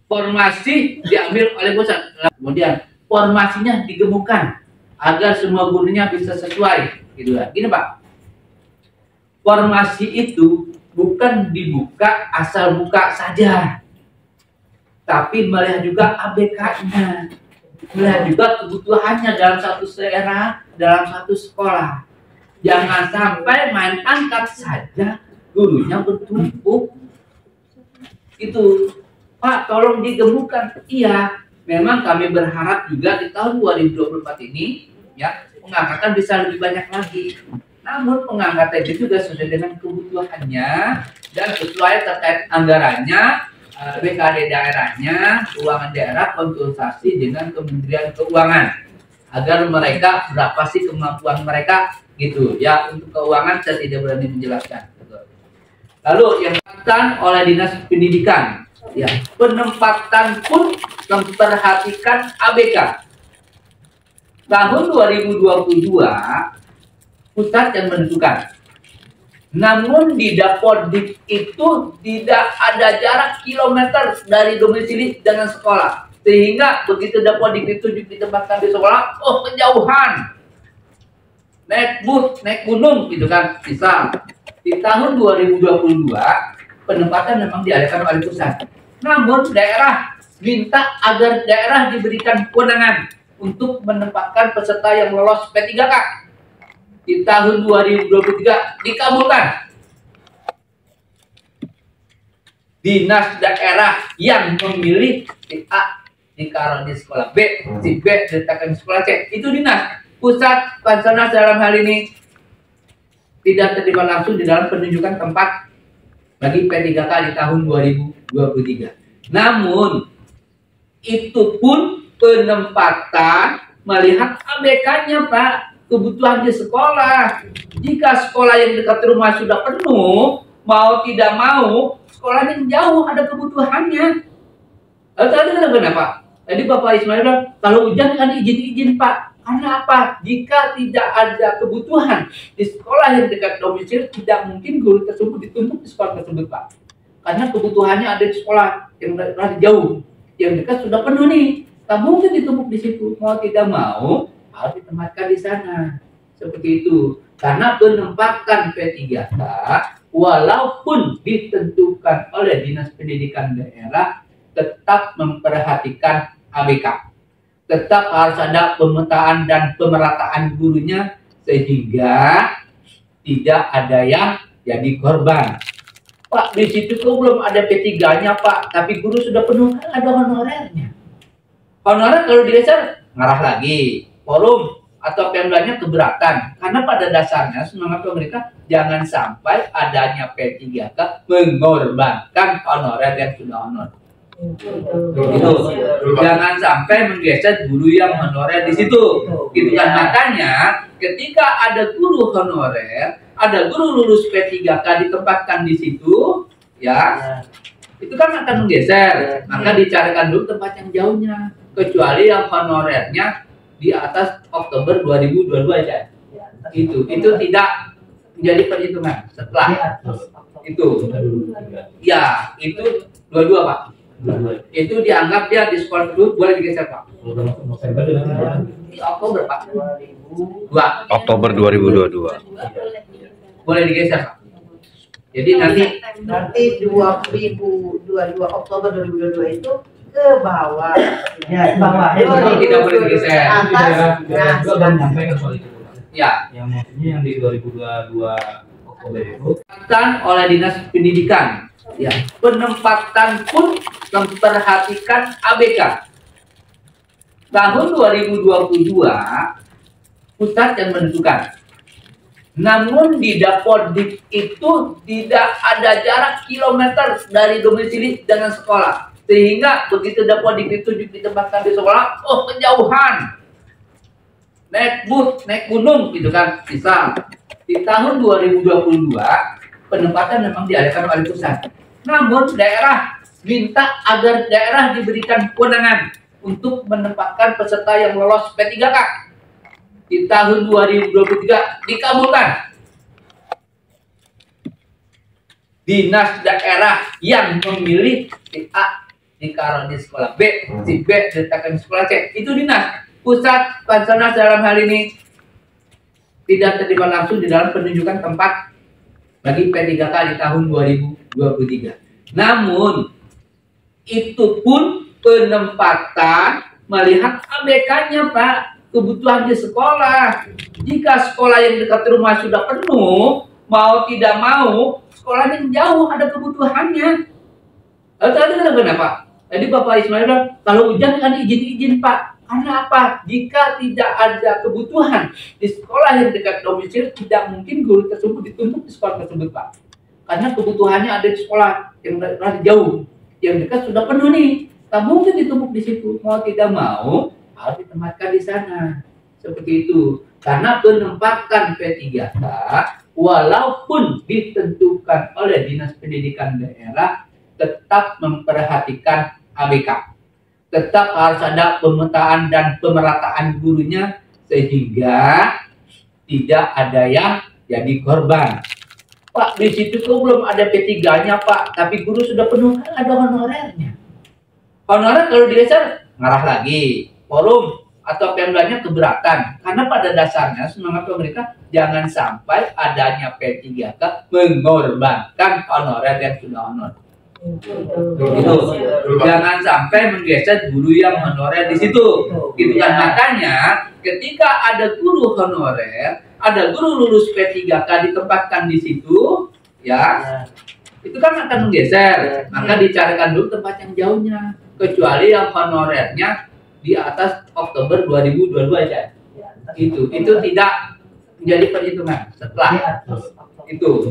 formasi diambil oleh pusat. Kemudian formasinya digemukkan agar semua gurunya bisa sesuai. Gitu lah. Gini Pak, formasi itu bukan dibuka asal buka saja, tapi melihat juga ABK-nya, melihat juga kebutuhannya dalam satu daerah, dalam satu sekolah. Jangan sampai main angkat saja, gurunya bertumpuk. Itu Pak, tolong digemukkan. Iya, memang kami berharap juga di tahun 2024 ini ya pengangkatan bisa lebih banyak lagi. Namun pengangkatan itu juga sesuai dengan kebutuhannya dan sesuai terkait anggarannya, BKD daerahnya, keuangan daerah konsultasi dengan Kementerian Keuangan agar mereka berapa sih kemampuan mereka gitu ya. Untuk keuangan saya tidak berani menjelaskan. Lalu yang dilakukan oleh Dinas Pendidikan, ya, penempatan pun memperhatikan ABK. Tahun 2022 pusat yang menentukan. Namun di Dapodik itu tidak ada jarak kilometer dari domisili dengan sekolah. Sehingga begitu Dapodik itu ditempatkan di sekolah, oh kejauhan. Naik bus, naik gunung gitu kan, bisa. Di tahun 2022 penempatan memang diadakan oleh pusat. Namun daerah minta agar daerah diberikan kewenangan untuk menempatkan peserta yang lolos P3K. Di tahun 2023 dikabulkan. Dinas daerah yang memilih si A ditaruh di sekolah B, si B diletakkan di sekolah C. Itu dinas. Pusat Basarnas dalam hal ini tidak terlibat langsung di dalam penunjukan tempat bagi P3K di tahun 2023. Namun itu pun penempatan melihat ABK-nya, Pak, kebutuhan di sekolah. Jika sekolah yang dekat rumah sudah penuh, mau tidak mau sekolah yang jauh ada kebutuhannya. Tadi kenapa? Tadi Bapak Ismail bilang kalau hujan kan izin-izin, Pak. Karena apa? Jika tidak ada kebutuhan di sekolah yang dekat domisili, tidak mungkin guru tersebut ditumpuk di sekolah tersebut, Pak. Karena kebutuhannya ada di sekolah yang jauh, yang dekat sudah penuh nih. Tak mungkin ditumpuk di situ. Mau tidak mau harus ditempatkan di sana. Seperti itu. Karena penempatan P3K walaupun ditentukan oleh Dinas Pendidikan Daerah tetap memperhatikan ABK. Tetap harus ada pemetaan dan pemerataan gurunya sehingga tidak ada yang jadi korban. Pak, di situ kok belum ada P3-nya, Pak, tapi guru sudah penuh, kan ada honorernya. Honorer kalau digeser ngarah lagi, forum atau Pemdanya keberatan. Karena pada dasarnya semangat pemerintah jangan sampai adanya P3K mengorbankan honorer yang sudah honor. Gitu. Jangan sampai menggeser guru yang honorer di situ. Gitu kan, makanya ketika ada guru honorer, ada guru lulus P3K ditempatkan di situ, ya, itu kan akan menggeser. Maka dicarikan dulu tempat yang jauhnya, kecuali yang honorernya di atas Oktober 2022 aja. Itu tidak menjadi perhitungan setelah itu. Ya, itu 22, Pak. Itu dianggap dia di sekolah tersebut boleh digeser, Pak. Di Oktober, Pak. Oktober 2022. Boleh digeser, Pak. Jadi nanti 2022 Oktober 2022 itu ke bawah. Ya, bawah. Itu tidak boleh digeser. Atas. Sudah menyampaikan soal itu. Ya. Yang maksudnya yang di 2022 Oktober itu oleh Dinas Pendidikan. Ya, penempatan pun memperhatikan ABK. Tahun 2022 pusat yang menentukan. Namun di Dapodik itu tidak ada jarak kilometer dari domisili dengan sekolah. Sehingga begitu Dapodik itu ditempatkan di sekolah, oh kejauhan. Naik bus, naik gunung gitu kan, bisa. Di tahun 2022 penempatan memang diadakan oleh pusat. Namun daerah minta agar daerah diberikan kewenangan untuk menempatkan peserta yang lolos P3K. Di tahun 2023 dikabulkan. Dinas daerah yang memilih si A ditaruh di sekolah B, si B diletakkan di sekolah C. Itu dinas. Pusat Basarnas dalam hal ini tidak terlibat langsung di dalam penunjukan tempat bagi P3K di tahun 2023. Namun itu pun penempatan melihat ABK-nya, Pak, kebutuhan di sekolah. Jika sekolah yang dekat rumah sudah penuh, mau tidak mau sekolah yang jauh ada kebutuhannya. Tadi kenapa? Tadi Bapak Ismail bilang kalau hujan kan izin-izin, Pak. Karena apa? Jika tidak ada kebutuhan di sekolah yang dekat domisili, tidak mungkin guru tersebut dituntut di sekolah tersebut, Pak. Karena kebutuhannya ada di sekolah yang lebih jauh, yang dekat sudah penuh nih. Tak mungkin ditumpuk di situ. Mau tidak mau harus ditempatkan di sana. Seperti itu. Karena penempatan P3K walaupun ditentukan oleh Dinas Pendidikan Daerah tetap memperhatikan ABK. Tetap harus ada pemetaan dan pemerataan gurunya sehingga tidak ada yang jadi korban. Pak, di situ tuh belum ada P3-nya, Pak, tapi guru sudah penuh, kan ada honorernya. Honorer kalau digeser ngarah lagi, forum atau Pemdanya keberatan. Karena pada dasarnya semangat pemerintah jangan sampai adanya P3K mengorbankan honorer yang sudah honor. Gitu. Jangan sampai menggeser guru yang honorer di situ. Gitu kan, makanya ketika ada guru honorer, ada guru lulus P3K ditempatkan di situ, ya, itu kan akan menggeser. Maka dicarikan dulu tempat yang jauhnya, kecuali yang honorernya di atas Oktober 2022 aja. Itu tidak menjadi perhitungan setelah itu.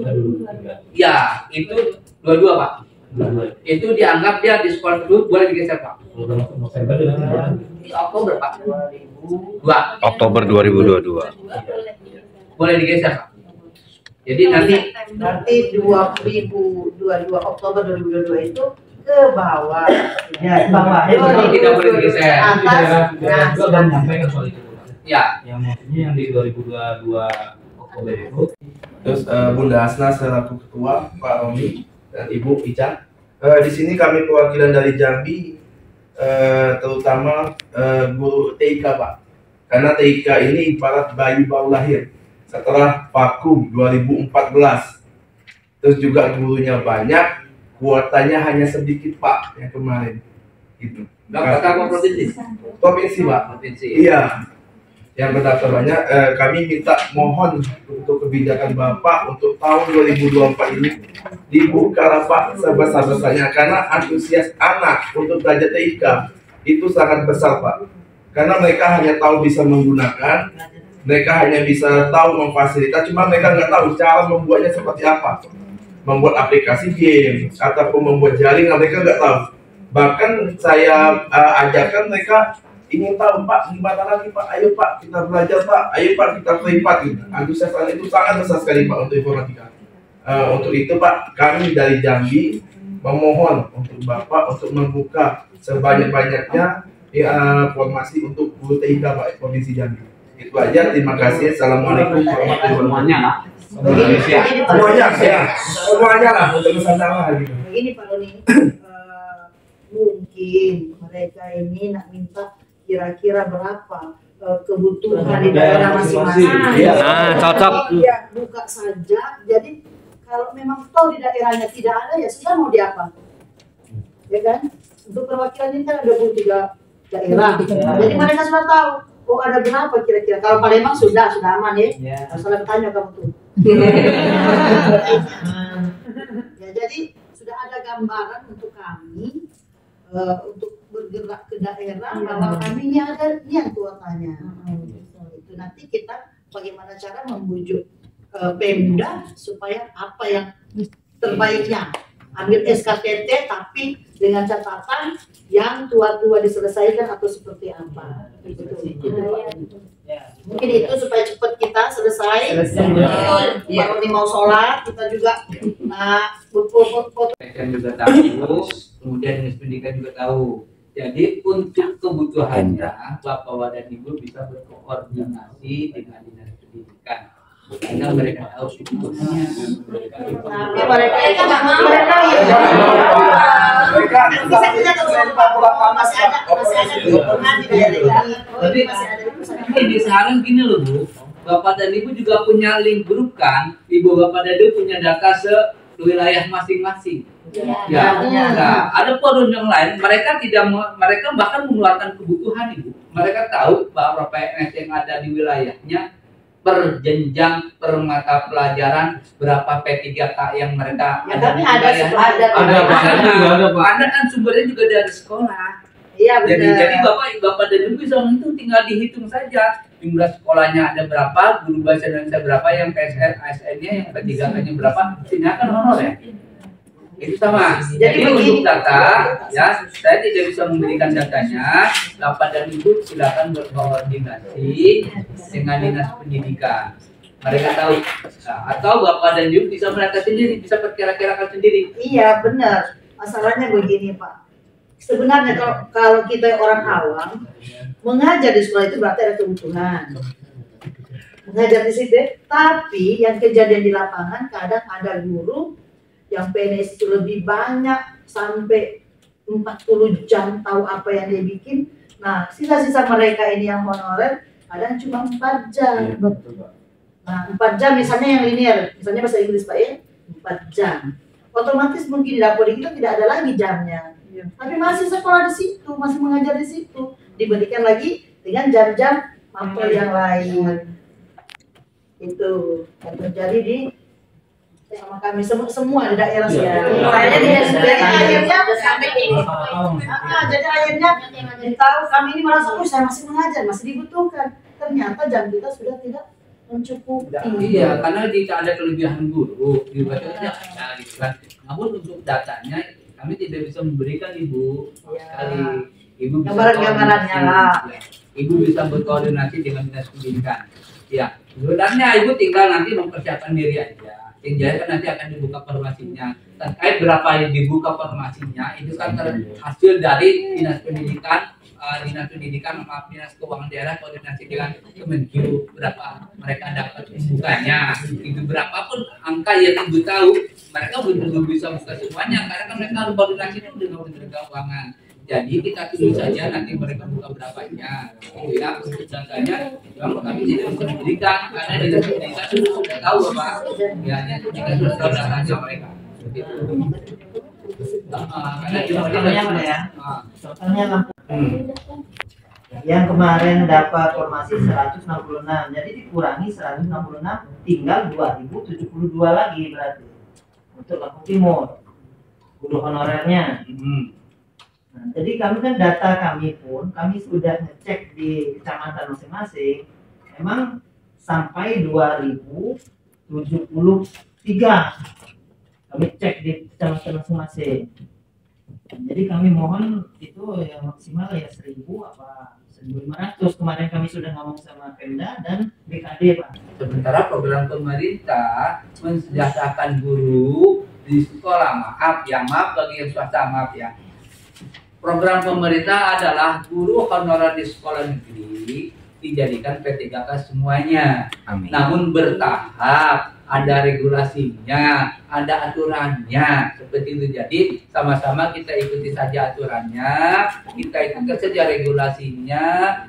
Ya, itu 22, Pak. Itu dianggap dia di sekolah dulu boleh digeser, Pak. Di Oktober, Pak. 2 Oktober 2022. boleh digeser, Pak. Jadi nanti 2022 Oktober 2022 itu ke bawah. Ya, bawah. Tidak boleh digeser. Atas. Juga belum menyampaikan soal itu. Ya, Yang maksudnya yang di 2022 Oktober itu. Terus Bunda Asna selaku ketua, Pak Romi dan Ibu Ica. Di sini kami perwakilan dari Jambi, terutama guru TIK, Pak. Karena TIK ini ibarat bayi baru lahir setelah vakum 2014. Terus juga gurunya banyak, kuotanya hanya sedikit, Pak, yang kemarin. Gitu. Bapak Kapolres provinsi. Provinsi, Pak. Provinsi. Iya. Yang berdasar banyak, kami minta mohon untuk kebijakan Bapak untuk tahun 2024 ini dibuka Pak sebesar-besarnya, karena antusias anak untuk belajar TIK itu sangat besar, Pak. Karena mereka hanya tahu bisa menggunakan, mereka hanya bisa tahu memfasilitasi, cuma mereka nggak tahu cara membuatnya seperti apa. Membuat aplikasi game ataupun membuat jaringan, mereka nggak tahu. Bahkan saya ajarkan mereka ingin tahu, Pak, gimana lagi, Pak? Ayo, Pak, kita belajar, Pak. Ayo, Pak, kita privat. Gitu. Antusias itu sangat besar sekali, Pak, untuk informatika. Untuk itu, Pak, kami dari Jambi memohon untuk Bapak untuk membuka sebanyak-banyaknya formasi untuk guru TIK, Pak, Provinsi Jambi. Itu aja. Terima kasih. Assalamualaikum warahmatullahi wabarakatuh. Semuanya lah untuk Nusantara gitu. Begini Pak Roni, mungkin mereka ini nak minta kira-kira berapa kebutuhan di daerah masing-masing. Nah, cocok. Ya, buka saja. Jadi kalau memang tahu di daerahnya tidak ada, ya sudah mau diapa? Ya kan? Untuk perwakilan ini kan ada 23 daerah. Jadi mereka sudah tahu. Oh, ada berapa kira-kira? Kalau Palembang sudah aman ya. Salah bertanya kamu tuh. Ya, jadi sudah ada gambaran untuk kami untuk bergerak ke daerah bahwa kami ini ada niat kuotanya. Itu nanti kita bagaimana cara membujuk Pemda supaya apa yang terbaiknya. Ambil SKPT tapi dengan catatan yang tua-tua diselesaikan atau seperti apa. Mungkin itu supaya cepat kita selesai. Baru nih mau sholat kita juga. Nah, foto juga tahu, kemudian Dinas Pendidikan juga tahu. Jadi untuk kebutuhannya Bapak dan Ibu bisa berkoordinasi dengan Dinas Pendidikan. Karena mereka tahu kebutuhannya. mereka bisa kita masih ada kebutuhan di daerah ini. Ini sekarang gini loh, Bu. Bapak dan Ibu juga punya link grup kan? Ibu Bapak dan Ibu punya data wilayah masing-masing. Ya. Nah, ada forum yang lain, mereka bahkan mengeluarkan kebutuhan, Ibu. Mereka tahu bahwa PNS yang ada di wilayahnya per jenjang, per mata pelajaran, berapa P3K yang mereka ada. Anda kan sumbernya juga dari sekolah. Iya Jadi benar. bapak dan ibu bisa itu tinggal dihitung saja jumlah sekolahnya ada berapa, guru bahasa Indonesia berapa, yang PSR ASN-nya, yang P3K-nya berapa, sini akan honor ya. Itu sama. Jadi untuk data, ya saya tidak bisa memberikan datanya. Bapak dan ibu silakan berkoordinasi dengan dinas pendidikan. Mereka tahu. Nah, atau bapak dan ibu bisa mereka sendiri, bisa perkira-kirakan sendiri. Iya benar. Masalahnya begini Pak. Sebenarnya kalau kita orang awam mengajar di sekolah itu berarti ada kebutuhan. Mengajar di situ, tapi yang kejadian di lapangan kadang ada guru yang PNS itu lebih banyak sampai 40 jam tahu apa yang dia bikin. Nah, sisa-sisa mereka ini yang honorer kadang cuma 4 jam. Nah, 4 jam misalnya yang linear, misalnya bahasa Inggris Pak ya, 4 jam. Otomatis mungkin di dapur kita tidak ada lagi jamnya. Tapi masih sekolah di situ, masih mengajar di situ. Diberikan lagi dengan jam-jam mapel yang lain. Itu yang terjadi di sama kami semua di daerah sini. Jadi akhirnya tahu kami ini merasa saya masih mengajar, masih dibutuhkan. Ternyata jam kita sudah tidak mencukupi. Iya, karena tidak ada kelebihan guru. Namun untuk datanya kami tidak bisa memberikan ibu sekali. Ibu bisa gambaran-gambarannya lah. Ibu bisa berkoordinasi dengan dinas pendidikan. Ya, sebenarnya ibu tinggal nanti mempersiapkan diri aja. Jadi kan nanti akan dibuka formasinya. Terkait berapa yang dibuka formasinya itu kan hasil dari dinas pendidikan, dinas keuangan daerah koordinasi dengan Kemenkyu berapa mereka dapat bukanya. Itu berapapun angka yang ibu tahu, mereka belum bisa buka semuanya karena kan mereka harus koordinasi dulu dengan Kementerian Keuangan. Jadi kita tunggu saja nanti mereka buka berapanya. Ya, untuk datanya memang kami tidak bisa memberikan karena di dinas pendidikan sudah tahu Bapak. Ya, jika sudah tahu datanya mereka. Karena di Contohnya yang kemarin dapat formasi 166, jadi dikurangi 166, tinggal 2072 lagi berarti untuk Lampung Timur guru honorernya. Nah, jadi kami kan data kami pun kami sudah ngecek di kecamatan masing-masing, memang sampai 2073 kami cek di kecamatan masing-masing. Jadi kami mohon itu yang maksimal ya 1000 apa 1500. Kemarin kami sudah ngomong sama Pemda dan BKD Pak. Sementara program pemerintah mensejahterakan guru di sekolah, maaf bagi yang swasta, maaf ya. Program pemerintah adalah guru honorer di sekolah negeri dijadikan P3K semuanya. Amin. Namun bertahap, ada regulasinya, ada aturannya, seperti itu. Jadi sama-sama kita ikuti saja aturannya, kita ikuti saja regulasinya.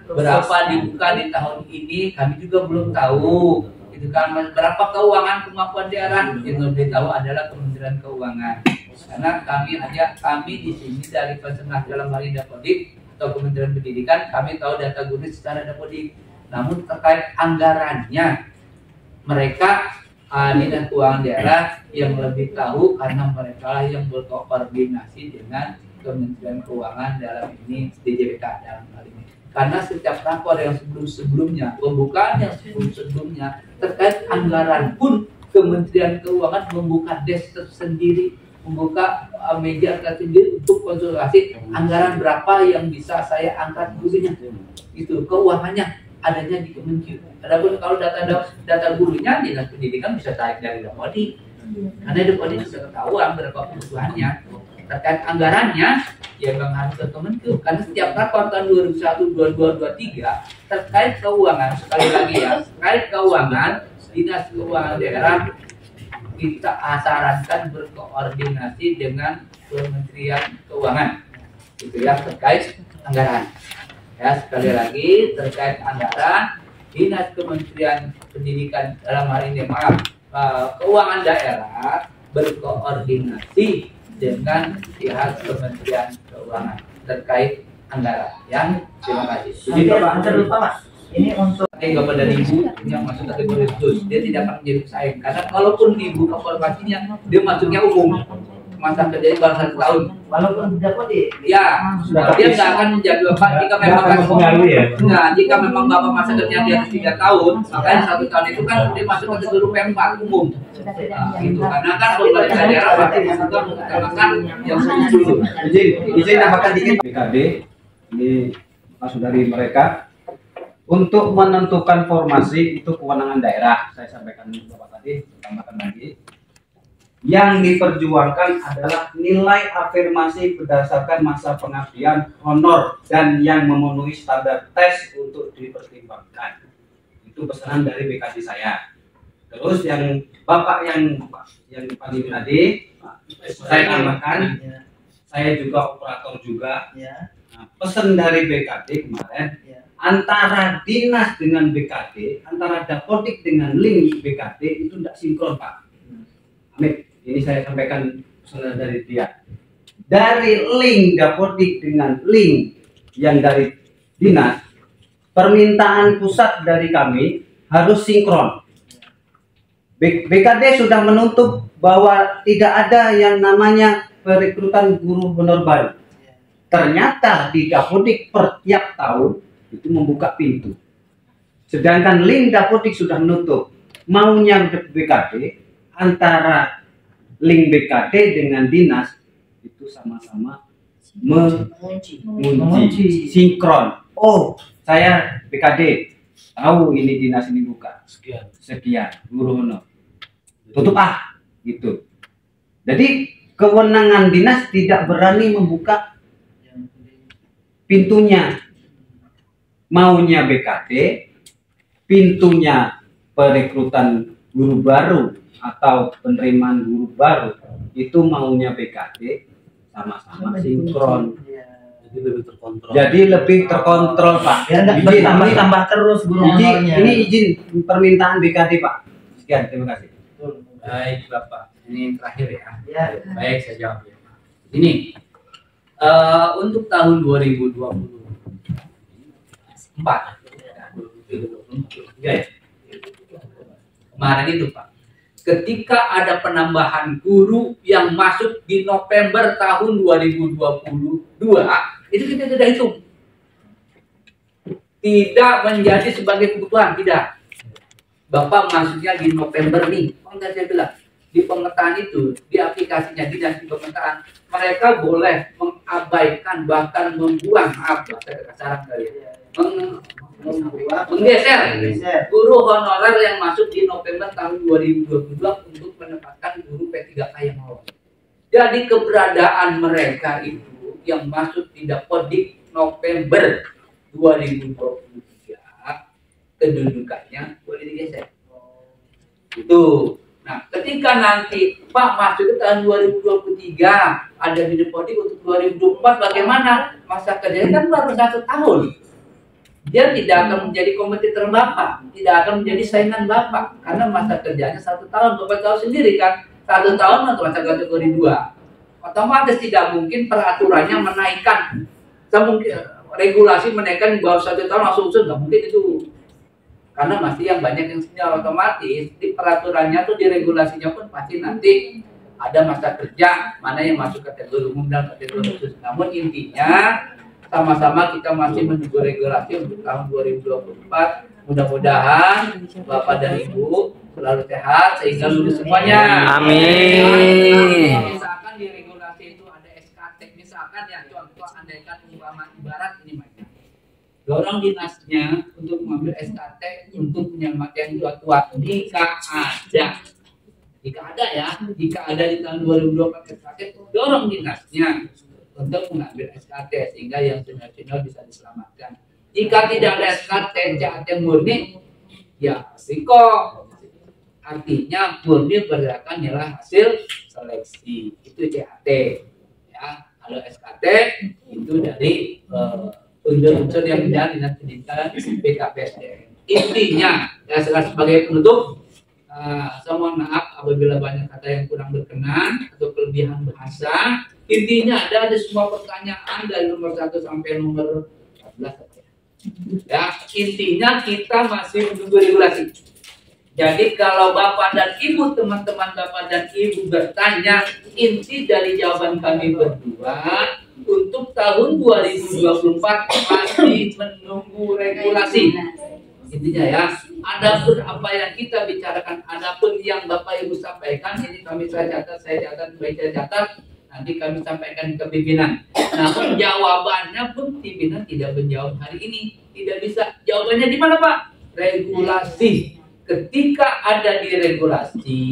Berapa dibuka di tahun ini kami juga belum tahu. Itu kan berapa keuangan kemampuan daerah yang lebih tahu adalah Kementerian Keuangan. Karena kami di sini dari Konsentrasi dalam hal ini Dapodik atau Kementerian Pendidikan, kami tahu data guru secara Dapodik. Namun terkait anggarannya, mereka dinas keuangan daerah yang lebih tahu karena mereka lah yang berkoordinasi dengan Kementerian Keuangan dalam ini DJBK dalam hal ini. Karena setiap rapor yang sebelumnya, pembukaan yang sebelumnya terkait anggaran pun Kementerian Keuangan membuka desk tersendiri, membuka meja tersendiri untuk konsultasi anggaran berapa yang bisa saya angkat gurunya. Itu keuangannya adanya di Kemenkyu. Adapun kalau data gurunya dinas pendidikan bisa tarik dari Dapodik. Karena Dapodik sudah ketahuan berapa kebutuhannya. Terkait anggarannya ya memang harus ke Kemenkyu. Karena setiap rapor tahun 2021, 22, 23 terkait keuangan, sekali lagi ya, terkait keuangan dinas keuangan daerah kita sarankan berkoordinasi dengan Kementerian Keuangan, itu ya, terkait anggaran. Ya, sekali lagi terkait anggaran, dinas Kementerian Pendidikan dalam hal ini keuangan daerah berkoordinasi dengan pihak Kementerian Keuangan terkait anggaran. Ya, terima kasih. Jadi Pak, lupa Mas. Ini untuk Bapak dan Ibu yang masuk kategori khusus, dia tidak akan menjadi pesaing karena kalaupun dibuka formasinya dia masuknya umum. masa kerjanya baru 1 tahun. Walaupun sudah kode. Ya, dia nggak akan menjadi bapak jika memang mempengaruhi ya. Nah, jika memang bapak masa kerja di atas 3 tahun, makanya 1 tahun itu kan dia masuk kategori P4 umum. Nah, gitu. Karena kan pemerintah daerah pasti mengutamakan yang setuju. Izin tambahkan dikit. BKD ini masuk dari mereka untuk menentukan formasi itu kewenangan daerah. Saya sampaikan Bapak tadi, tambahkan lagi. Yang diperjuangkan adalah nilai afirmasi berdasarkan masa pengabdian, honor, dan yang memenuhi standar tes untuk dipertimbangkan. Itu pesanan dari BKD saya. Terus yang Bapak yang dipanggil tadi, saya tambahkan, saya juga operator juga. Nah, pesan dari BKD kemarin, antara dinas dengan BKD, antara Dapodik dengan link BKD itu tidak sinkron, Pak. Amin. Ini saya sampaikan pesan dari dia. Dari link Dapodik dengan link yang dari dinas, permintaan pusat dari kami harus sinkron. BKD sudah menuntut bahwa tidak ada yang namanya perekrutan guru honor baru. Ternyata di Dapodik per tiap tahun itu membuka pintu. Sedangkan link Dapodik sudah menutup. Maunya BKD antara link BKD dengan dinas itu sama-sama mengunci sinkron. Oh, saya BKD tahu ini dinas ini buka sekian guru honor, tutup gitu. Jadi kewenangan dinas tidak berani membuka pintunya. Maunya BKD, pintunya perekrutan guru baru atau penerimaan guru baru itu maunya BKD sama-sama sinkron. Jadi lebih terkontrol. Jadi lebih terkontrol, Pak. Biar nggak tambah terus guru honornya. Ini izin permintaan BKD, Pak. Sekian, terima kasih. Baik, Bapak. Ini terakhir ya. Ya. Baik, saya jawab ya, Pak. Ini untuk tahun 2024 ya. Kemarin itu, Pak, ketika ada penambahan guru yang masuk di November tahun 2022, itu kita tidak hitung. Tidak menjadi sebagai kebutuhan, tidak. Bapak masuknya di November nih, saya bilang di pemetaan itu, di aplikasinya dinas di pemetaan, mereka boleh mengabaikan bahkan membuang, maaf saya kasaran kali ya, menggeser guru honorer yang masuk di November tahun 2022 untuk menempatkan guru P3K yang lolos. Jadi keberadaan mereka itu yang masuk di Dapodik November 2023 kedudukannya boleh digeser. Itu. Nah, ketika nanti Pak masuk ke tahun 2023 ada di Dapodik untuk 2024 bagaimana? Masa kerjanya kan baru 1 tahun. Dia tidak akan menjadi kompetitor Bapak, tidak akan menjadi saingan Bapak karena masa kerjanya 1 tahun. Bapak tahu sendiri kan, 1 tahun untuk masa kategori 2. Otomatis tidak mungkin peraturannya menaikkan. Mungkin regulasi menaikkan di bawah 1 tahun langsung nggak mungkin itu. Karena masih yang banyak yang senior, otomatis di peraturannya tuh di regulasinya pun pasti nanti ada masa kerja mana yang masuk kategori umum dan kategori khusus. Namun intinya sama-sama kita masih menunggu regulasi untuk tahun 2024. Mudah-mudahan Bapak dan Ibu selalu sehat sehingga lulus semuanya. Amin. Misalkan di regulasi itu ada SKT, misalkan ya contoh andaikan umpama ibarat ini macam dorong dinasnya untuk mengambil SKT untuk penyelamatkan tua-tua jika ada ya, jika ada di tahun 2024 SKT, dorong dinasnya untuk mengambil SKT sehingga yang senior-senior bisa diselamatkan. Jika tidak ada SKT CAT murni, ya risiko. Artinya murni berdasarkan nilai hasil seleksi itu CAT. Ya, kalau SKT itu dari unsur-unsur yang menjadi dinas pendidikan BKPSDM. Intinya, ya sebagai penutup, saya mohon maaf apabila banyak kata yang kurang berkenan atau kelebihan bahasa. Intinya ada semua pertanyaan dari nomor 1 sampai nomor 14. Ya, intinya kita masih menunggu regulasi. Jadi kalau Bapak dan Ibu, teman-teman Bapak dan Ibu bertanya, inti dari jawaban kami berdua, untuk tahun 2024 masih menunggu regulasi. Intinya ya, adapun apa yang kita bicarakan, adapun yang Bapak Ibu sampaikan, ini saya catat, nanti kami sampaikan ke pimpinan. Namun jawabannya pun pimpinan tidak menjawab hari ini, tidak bisa. Jawabannya di mana Pak? Regulasi. Ketika ada di regulasi,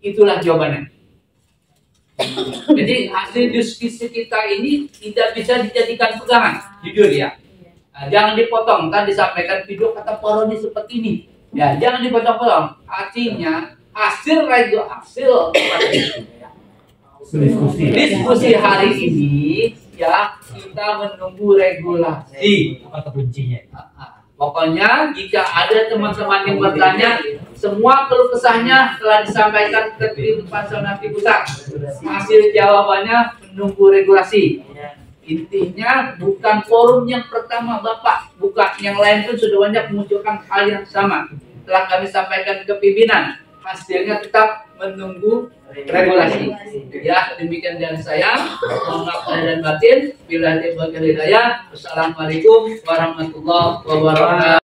itulah jawabannya. Jadi hasil diskusi kita ini tidak bisa dijadikan pegangan, jujur ya. Nah, jangan dipotong, kan disampaikan video kata Poroni seperti ini. Ya, jangan dipotong-potong. Artinya hasil diskusi hari ini ya, kita menunggu regulasi. Kata kuncinya. Pokoknya jika ada teman-teman yang bertanya, semua keluh kesahnya telah disampaikan ke tim Pansonati Pusat. Hasil jawabannya menunggu regulasi. Intinya bukan forum yang pertama Bapak, bukan yang lain pun sudah banyak menunjukkan hal yang sama. Telah kami sampaikan ke pimpinan. Hasilnya tetap menunggu regulasi. Ya, demikian dari saya. Mohon maaf lahir dan batin. Bila hidayah. Wassalamualaikum warahmatullahi wabarakatuh.